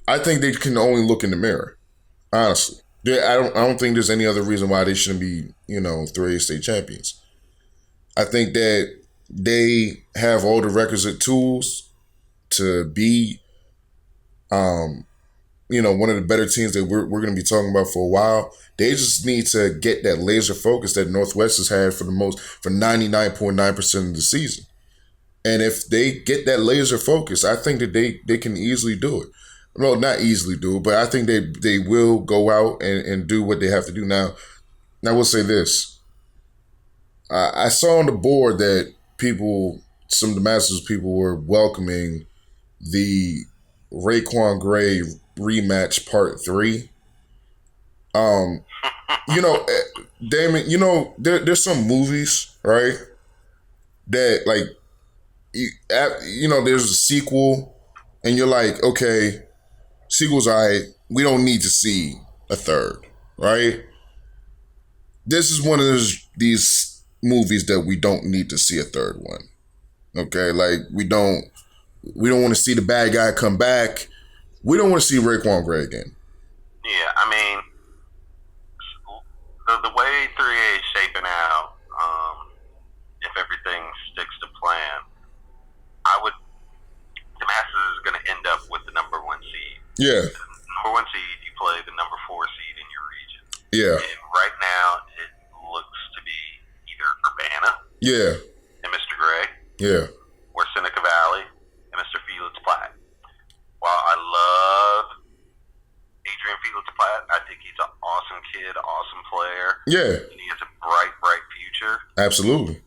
I think they can only look in the mirror. Honestly, I don't think there's any other reason why they shouldn't be 3A state champions. I think that they have all the requisite tools to be, one of the better teams that we're going to be talking about for a while. They just need to get that laser focus that Northwest has had for 99.9% of the season. And if they get that laser focus, I think that they can easily do it. Well, not easily do it, but I think they will go out and do what they have to do. Now I will say this. I saw on the board that some of the Masters people were welcoming the Raekwon Gray rematch part 3. Damon, there's some movies, right, that like, there's a sequel and you're like, okay, sequel's all right, we don't need to see a third, right? This is one of these movies that we don't need to see a third one. Okay, like we don't want to see the bad guy come back. We don't want to see Raekwon Gray again. Yeah, I mean, the way 3A is shaping out, if everything sticks to plan, Damascus is going to end up with the number 1 seed. Yeah. The number 1 seed, you play the number 4 seed in your region. Yeah. And right now, it looks to be either Urbana. Yeah. And Mr. Gray. Yeah. Or Seneca Valley and Mr. Felix Platt. While I love Adrian Felix Platt, I think he's an awesome kid, awesome player. Yeah. And he has a bright future. Absolutely.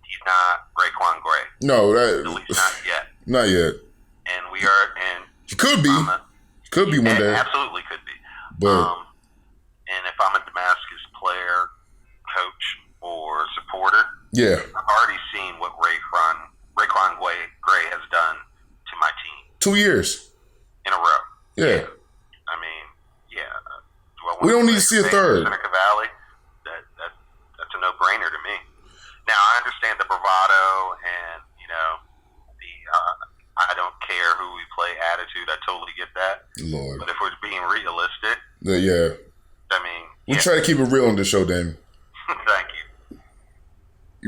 He's not Raekwon Gray. No, at least not yet. Not yet. And he could be. Could be one day. Absolutely could be. But and if I'm a Damascus player, coach, or supporter, yeah, I've already seen what Raekwon Gray has done to my team. 2 years in a row. Yeah. I mean, yeah. We don't need to see a third. Seneca Valley, that's Lord. But if we're being realistic, Yeah. I mean, We try to keep it real on this show, Damon. Thank you.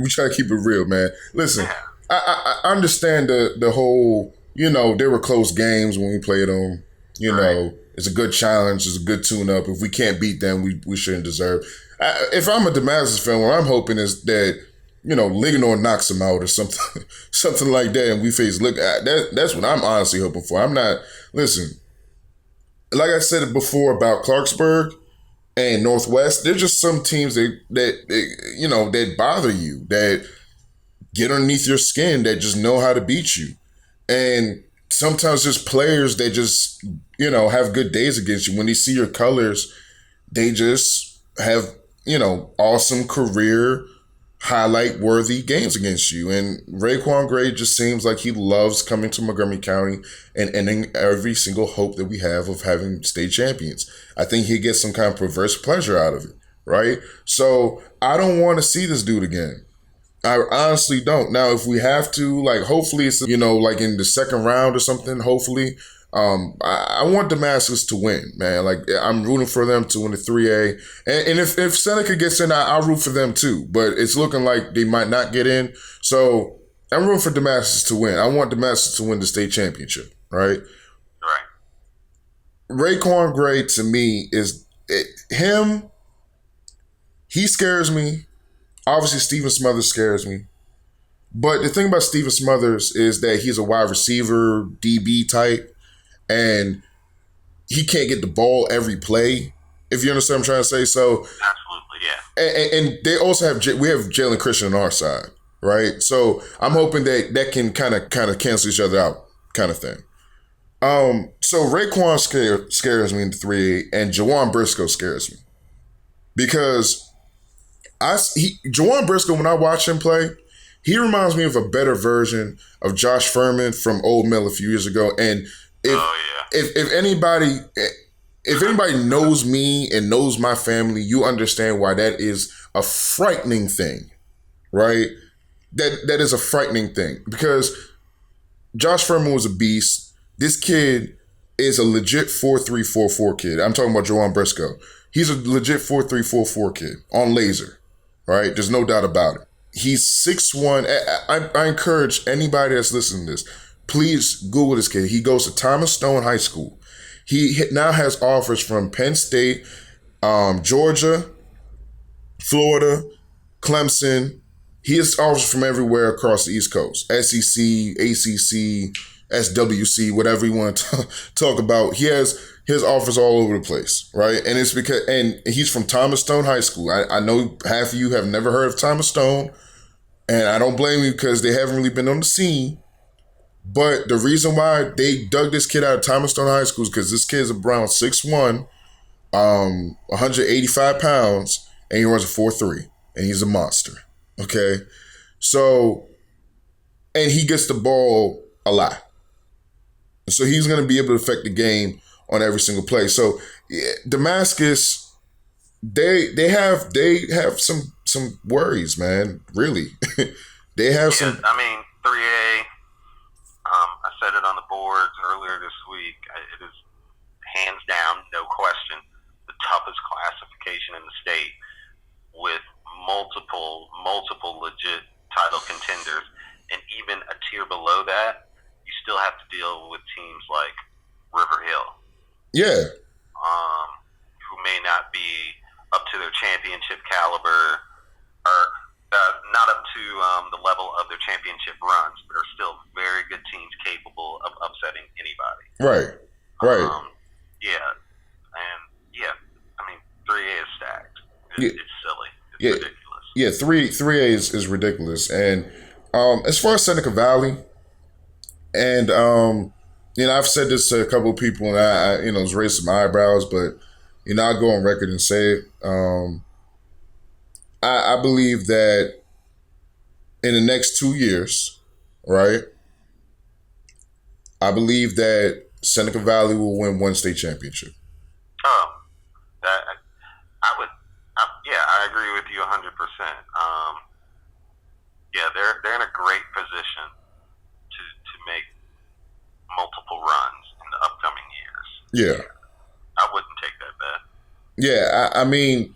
We try to keep it real, man. Listen, I understand the whole, there were close games when we played them. Know, it's a good challenge. It's a good tune-up. If we can't beat them, we shouldn't deserve. If I'm a Damascus fan, what I'm hoping is that, Lignor knocks him out or something something like that, and we face that's what I'm honestly hoping for. I'm not, listen, like I said before about Clarksburg and Northwest, there's just some teams that bother you, that get underneath your skin, that just know how to beat you. And sometimes there's players that just, have good days against you. When they see your colors, they just have, awesome career highlight-worthy games against you. And Raekwon Gray just seems like he loves coming to Montgomery County and ending every single hope that we have of having state champions. I think he gets some kind of perverse pleasure out of it, right? So I don't want to see this dude again. I honestly don't. Now, if we have to, hopefully it's, like in the second round or something, hopefully. I want Damascus to win, man. I'm rooting for them to win the 3A. And if Seneca gets in, I'll root for them too. But it's looking like they might not get in. So I'm rooting for Damascus to win. I want Damascus to win the state championship, right? Right. Raekwon Gray, to me, him. He scares me. Obviously, Steven Smothers scares me. But the thing about Steven Smothers is that he's a wide receiver, DB type. And he can't get the ball every play, if you understand what I'm trying to say. So, absolutely, yeah. And they also have Jalen Christian on our side, right? So I'm hoping that can kind of cancel each other out, kind of thing. So Raekwon scares me in the 3A, and Jawan Briscoe scares me because Jawan Briscoe, when I watch him play, he reminds me of a better version of Josh Furman from Old Mill a few years ago, and if anybody knows me and knows my family, you understand why that is a frightening thing, right? That is a frightening thing because Josh Furman was a beast. This kid is a legit 4.344 kid. I'm talking about Jawan Briscoe. He's a legit 4.344 kid on laser, right? There's no doubt about it. He's 6'1". I encourage anybody that's listening to this, please Google this kid. He goes to Thomas Stone High School. He now has offers from Penn State, Georgia, Florida, Clemson. He has offers from everywhere across the East Coast. SEC, ACC, SWC, whatever you want to talk about. He has his offers all over the place, right? And it's because he's from Thomas Stone High School. I know half of you have never heard of Thomas Stone, and I don't blame you because they haven't really been on the scene. But the reason why they dug this kid out of Thomas Stone High School is because this kid's around 6'1", 185 pounds, and he runs a 4.3, and he's a monster, okay? So, and he gets the ball a lot. So he's going to be able to affect the game on every single play. So yeah, Damascus, they have some worries, man, really. They have some... I mean, 3A... I said it on the boards earlier this week. It is hands down, no question, the toughest classification in the state with multiple legit title contenders. And even a tier below that, you still have to deal with teams like River Hill. Yeah. Who may not be up to their championship caliber or not up to the level of their championship runs, but are still very good teams capable of upsetting anybody. Right. I mean, 3A is stacked. It's silly. It's ridiculous. Yeah, 3A is ridiculous. And as far as Seneca Valley, and I've said this to a couple of people, and I it's raised some eyebrows, but I'll go on record and say it. I believe that in the next 2 years, right, I believe that Seneca Valley will win one state championship. I agree with you 100%. They're in a great position to make multiple runs in the upcoming years. Yeah. I wouldn't take that bet. Yeah, I mean,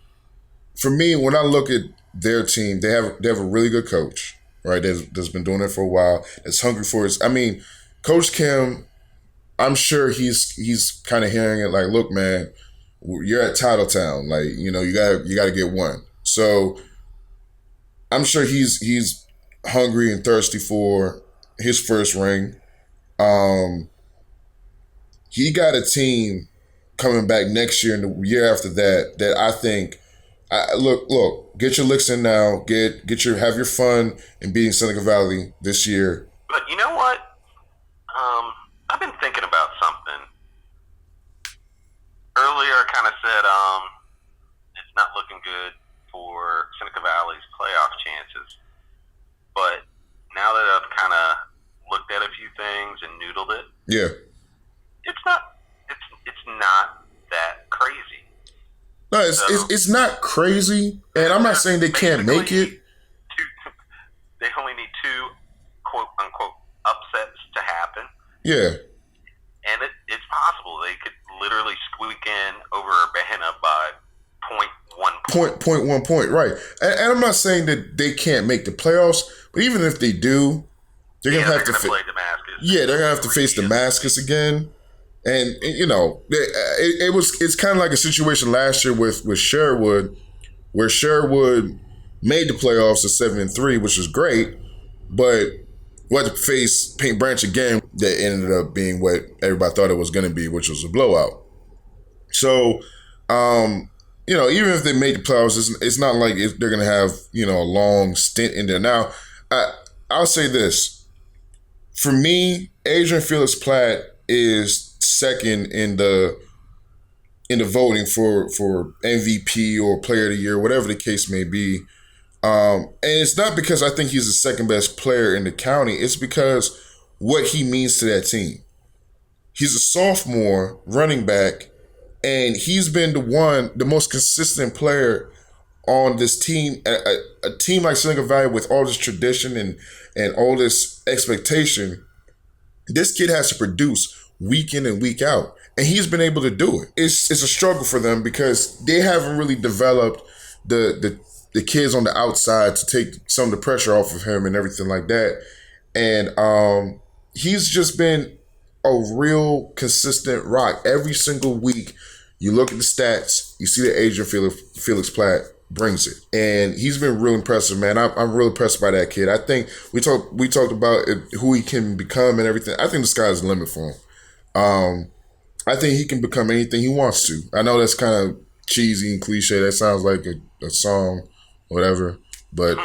for me, when I look at their team, they have a really good coach, right? That's been doing it for a while. That's hungry for it. I mean, Coach Kim, I'm sure he's kind of hearing it like, look, man, you're at Titletown, like you got to get one. So I'm sure he's hungry and thirsty for his first ring. He got a team coming back next year and the year after that I think, look, get your licks in now, have your fun in beating Seneca Valley this year. But you know what? I've been thinking about something. Earlier, I kind of said it's not looking good for Seneca Valley's playoff chances. But now that I've kind of looked at a few things and noodled it, yeah, it's not that crazy. No, it's not crazy, and I'm not saying they can't make it. They only need two quote unquote upsets to happen. Yeah. And it's possible they could literally squeak in over Urbana by 0.1 point, right. And I'm not saying that they can't make the playoffs, but even if they do, they're going to have to play Damascus. Yeah, they're going to have to face Damascus again. And it's kind of like a situation last year with Sherwood, where Sherwood made the playoffs at 7-3, which was great, but we had to face Paint Branch again. That ended up being what everybody thought it was going to be, which was a blowout. So, even if they made the playoffs, it's not like they're going to have a long stint in there. Now, I'll say this: for me, Adrian Felix Platt is second in the voting for MVP or Player of the Year, whatever the case may be. And it's not because I think he's the second best player in the county. It's because what he means to that team. He's a sophomore running back, and he's been the most consistent player on this team. A team like Seneca Valley with all this tradition and all this expectation, this kid has to produce week in and week out, and he's been able to do it. It's a struggle for them because they haven't really developed the kids on the outside to take some of the pressure off of him and everything like that. And he's just been a real consistent rock. Every single week, you look at the stats, you see that Adrian Felix Platt brings it. And he's been real impressive, man. I'm real impressed by that kid. I think we talked about who he can become and everything. I think the sky's the limit for him. I think he can become anything he wants to. I know that's kind of cheesy and cliche. That sounds like a song, whatever. But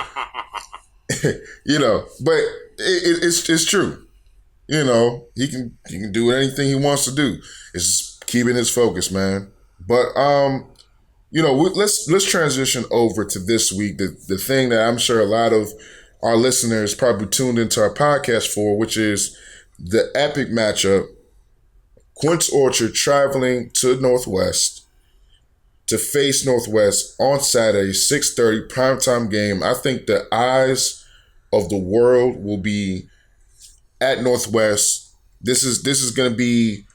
but it's true. He can do anything he wants to do. It's just keeping his focus, man. But let's transition over to this week. The thing that I'm sure a lot of our listeners probably tuned into our podcast for, which is the epic matchup. Quince Orchard traveling to Northwest to face Northwest on Saturday, 6:30 primetime game. I think the eyes of the world will be at Northwest. This is going to be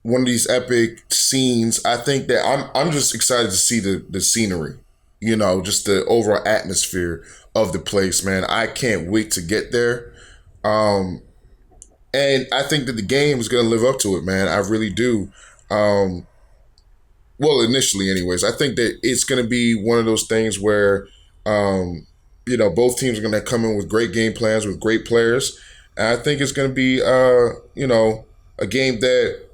one of these epic scenes. I think that I'm just excited to see the scenery, just the overall atmosphere of the place, man. I can't wait to get there. And I think that the game is going to live up to it, man. I really do. Well, initially anyways. I think that it's going to be one of those things where, both teams are going to come in with great game plans, with great players. And I think it's going to be, a game that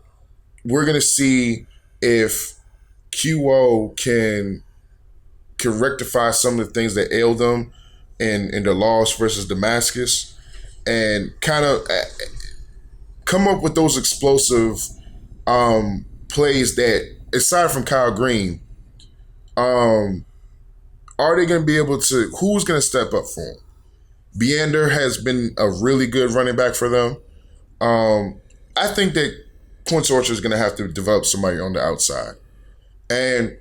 we're going to see if QO can rectify some of the things that ailed them in the loss versus Damascus and kind of come up with those explosive plays that, aside from Kyle Green, are they going to be able to, who's going to step up for him? Beander has been a really good running back for them. I think that Quince Orchard is going to have to develop somebody on the outside. And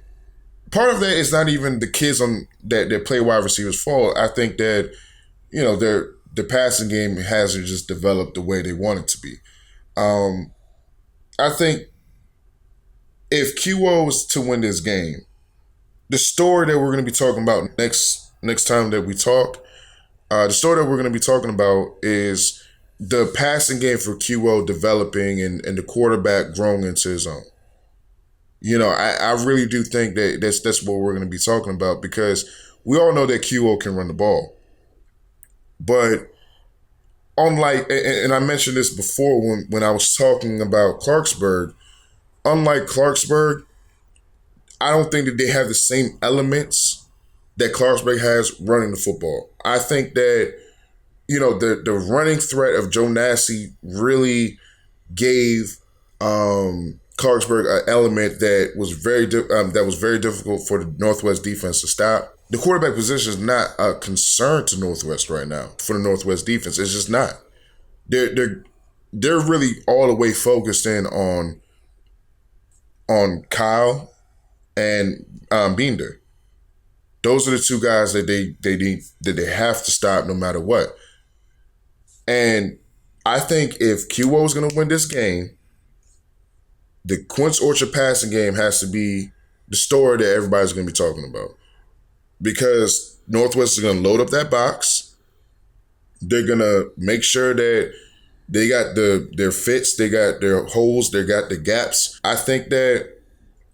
part of that is not even the kids that play wide receivers fault. I think that, the passing game hasn't just developed the way they want it to be. I think if QO is to win this game, the story that we're going to be talking about next time that we talk, the story that we're going to be talking about is the passing game for QO developing and the quarterback growing into his own. I really do think that that's what we're going to be talking about, because we all know that QO can run the ball. But unlike, and I mentioned this before when I was talking about Clarksburg, unlike Clarksburg, I don't think that they have the same elements that Clarksburg has running the football. I think that, the running threat of Joe Nassi really gave Clarksburg an element that was very difficult for the Northwest defense to stop. The quarterback position is not a concern to Northwest right now for the Northwest defense. It's just not. They're really all the way focused in on Kyle and Binder. Those are the two guys that they have to stop no matter what. And I think if QO is going to win this game, the Quince Orchard passing game has to be the story that everybody's going to be talking about, because Northwest is going to load up that box. They're going to make sure that they got their fits, they got their holes, they got the gaps. I think that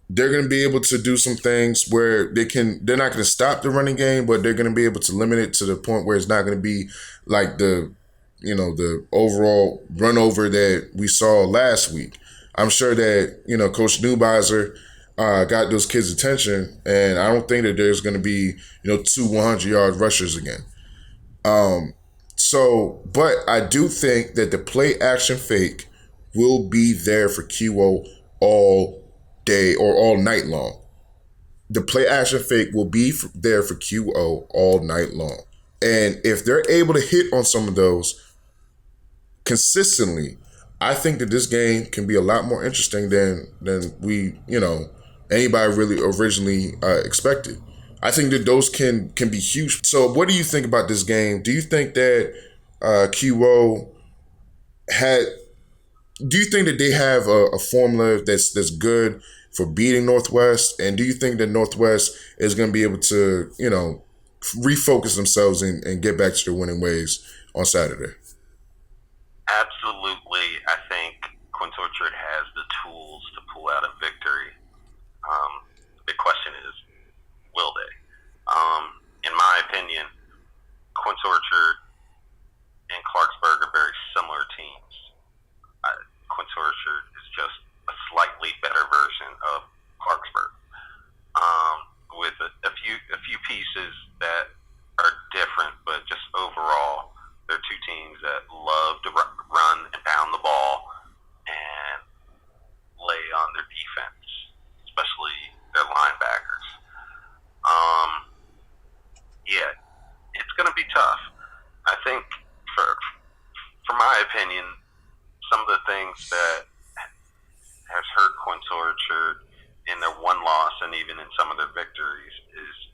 they're going to be able to do some things where they're not going to stop the running game, but they're going to be able to limit it to the point where it's not going to be like the overall run over that we saw last week. I'm sure that, Coach Neubauser got those kids' attention, and I don't think that there's going to be, 2 100-yard rushers again. But I do think that the play action fake will be there for QO all day or all night long. The play action fake will be there for QO all night long. And if they're able to hit on some of those consistently, I think that this game can be a lot more interesting than we, anybody really originally expected. I think that those can be huge. So what do you think about this game? Do you think that QO do you think that they have a formula that's good for beating Northwest? And do you think that Northwest is going to be able to, refocus themselves and get back to their winning ways on Saturday? Absolutely. I think Quince Orchard has the tools to pull out a victory. The question is, will they? In my opinion, Quince Orchard and Clarksburg are very similar teams. Quince Orchard is just a slightly better version of Clarksburg, with a few pieces that are different, but just overall, they're two teams that love to run and pound the ball and lay on their defense, especially their linebackers. Yeah, it's going to be tough. I think, for my opinion, some of the things that has hurt Quince Orchard in their one loss and even in some of their victories is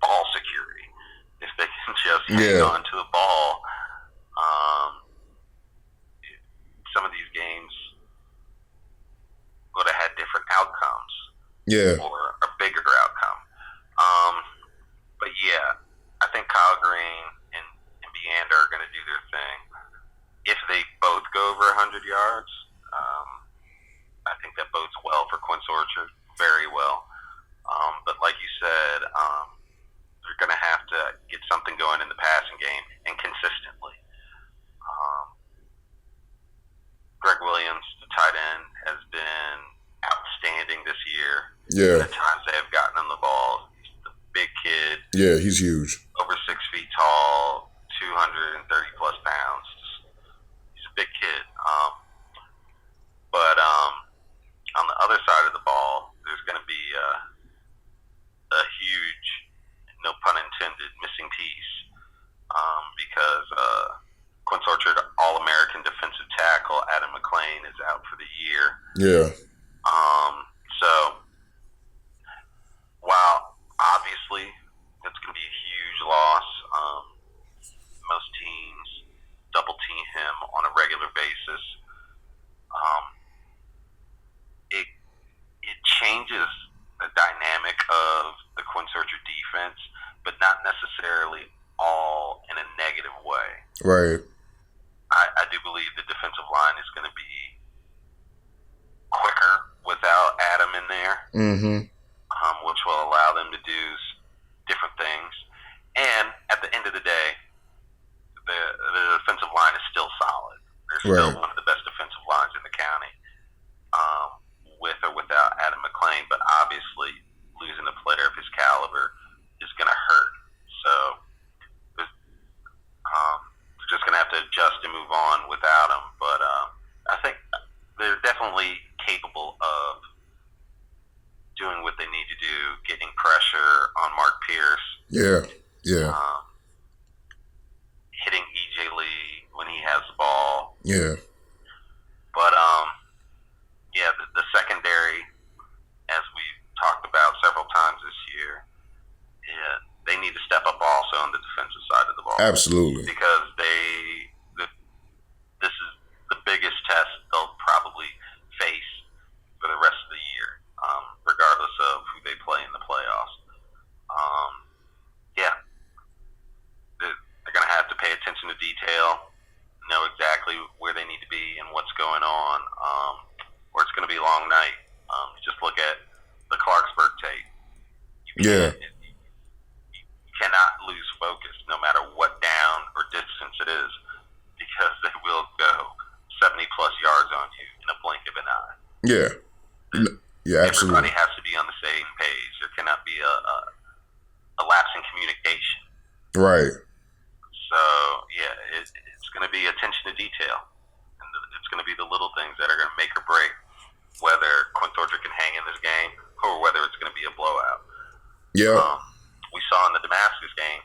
ball security. If they can just hang on to the ball, some of these games would have had different outcomes. Yeah. Or a bigger outcome. But yeah, I think Kyle Green and Beander are going to do their thing. If they both go over 100 yards, I think that bodes well for Quince Orchard, very well. But like you said, they're going to have to get something going in the passing game and consistently. Greg Williams, the tight end, has been outstanding this year. Yeah. At times they have gotten him the ball. He's a big kid. Yeah, he's huge. Over 6 feet tall, 230 plus pounds. He's a big kid. But on the other side of the ball, there's going to be a huge, no pun intended, missing piece, because Quince Orchard All-American defensive tackle Adam McClain is out for the year. Yeah. So while obviously that's going to be a huge loss, most teams double team him on a regular basis. It Right. I do believe the defensive line is going to be quicker without Adam in there, which will allow them to do different things. And at the end of the day, the defensive line is still solid. They're still one of the best defensive lines in the county, with or without Adam McClain. But obviously, losing a player of his caliber is going to hurt. So we're just going to have to adjust and move on without him. But I think they're definitely capable of doing what they need to do, getting pressure on Mark Pierce. Yeah. Hitting EJ Lee when he has the ball. Yeah. But, the secondary, as we've talked about several times this year, they need to step up also on the defensive side of the ball. Absolutely. Because this is the biggest test they'll probably face for the rest of the year, regardless of who they play in the playoffs. They're going to have to pay attention to detail, know exactly where they need to be and what's going on, or it's going to be a long night. Just look at the Clarksburg tape. You cannot lose focus no matter what down or distance it is, because they will go 70-plus yards on you in a blink of an eye. Yeah. Yeah, absolutely. Everybody has to be on the same page. There cannot be a lapse in communication. Right. So, it's going to be attention to detail. And it's going to be the little things that are going to make or break whether Quintorcha can hang in this game or whether it's going to be a blowout. Yeah. We saw in the Damascus game,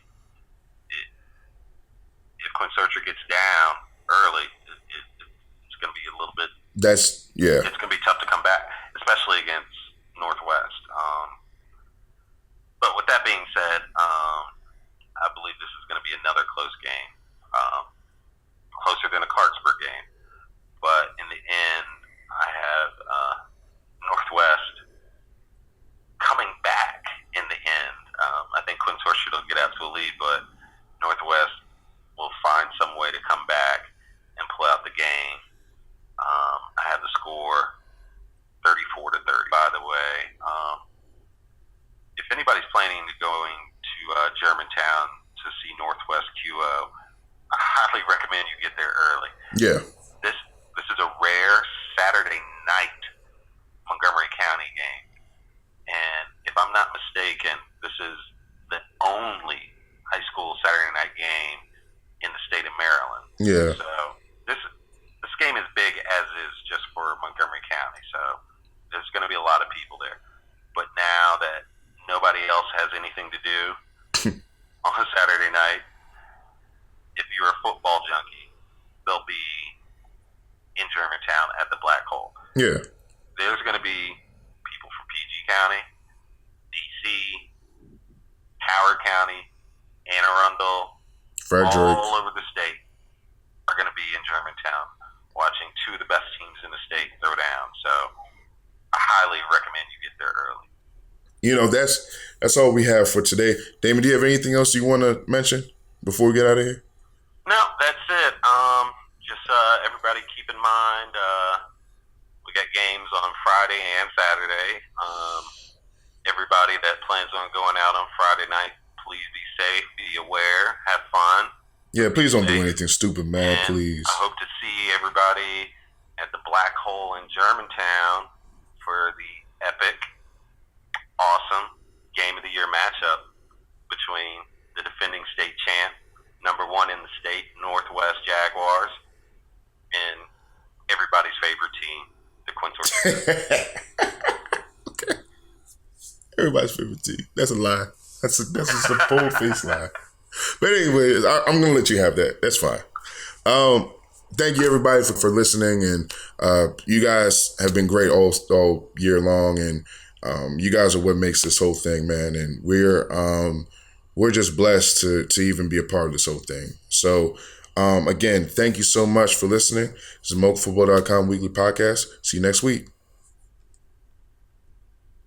if Quintorcha gets down early, it's going to be a little bit... It's going to be tough to come back, especially against Northwest. But with that being said, I believe this is going to be another close game, closer than a Clarksburg game. But in the end, I have Northwest coming back in the end. I think Quintorcha will get out to a lead, but Northwest will find some way to come back and play out the game. I have the score 34-30. By the way, if anybody's planning to going to Germantown to see Northwest QO, I highly recommend you get there early. Yeah. This is a rare Saturday night Montgomery County game, and if I'm not mistaken, this is the only high school Saturday night game in the state of Maryland. Yeah. So this game is big as is just for Montgomery County. So there's going to be a lot of people there. But now that nobody else has anything to do on a Saturday night, if you're a football junkie, they'll be in Germantown at the Black Hole. Yeah. There's going to be people from PG County, DC, Howard County, Anne Arundel, Frederick, all over the state are going to be in Germantown watching two of the best teams in the state throw down. So I highly recommend you get there early. That's all we have for today. Damon, do you have anything else you want to mention before we get out of here? No, that's it. Just everybody keep in mind, we got games on Friday and Saturday. Everybody that plans on going out on Friday night, please be safe, be aware, have fun. Yeah, please don't do anything stupid, man, and please. I hope to see everybody at the Black Hole in Germantown for the epic, awesome Game of the Year matchup between the defending state champ, number one in the state, Northwest Jaguars, and everybody's favorite team, the Quintorcha. Okay. Everybody's favorite team. That's a lie. That's just a full-face lie. But anyway, I'm going to let you have that. That's fine. Thank you, everybody, for listening. And you guys have been great all year long. And you guys are what makes this whole thing, man. And we're just blessed to even be a part of this whole thing. So, again, thank you so much for listening. This is Mocofootball.com weekly podcast. See you next week.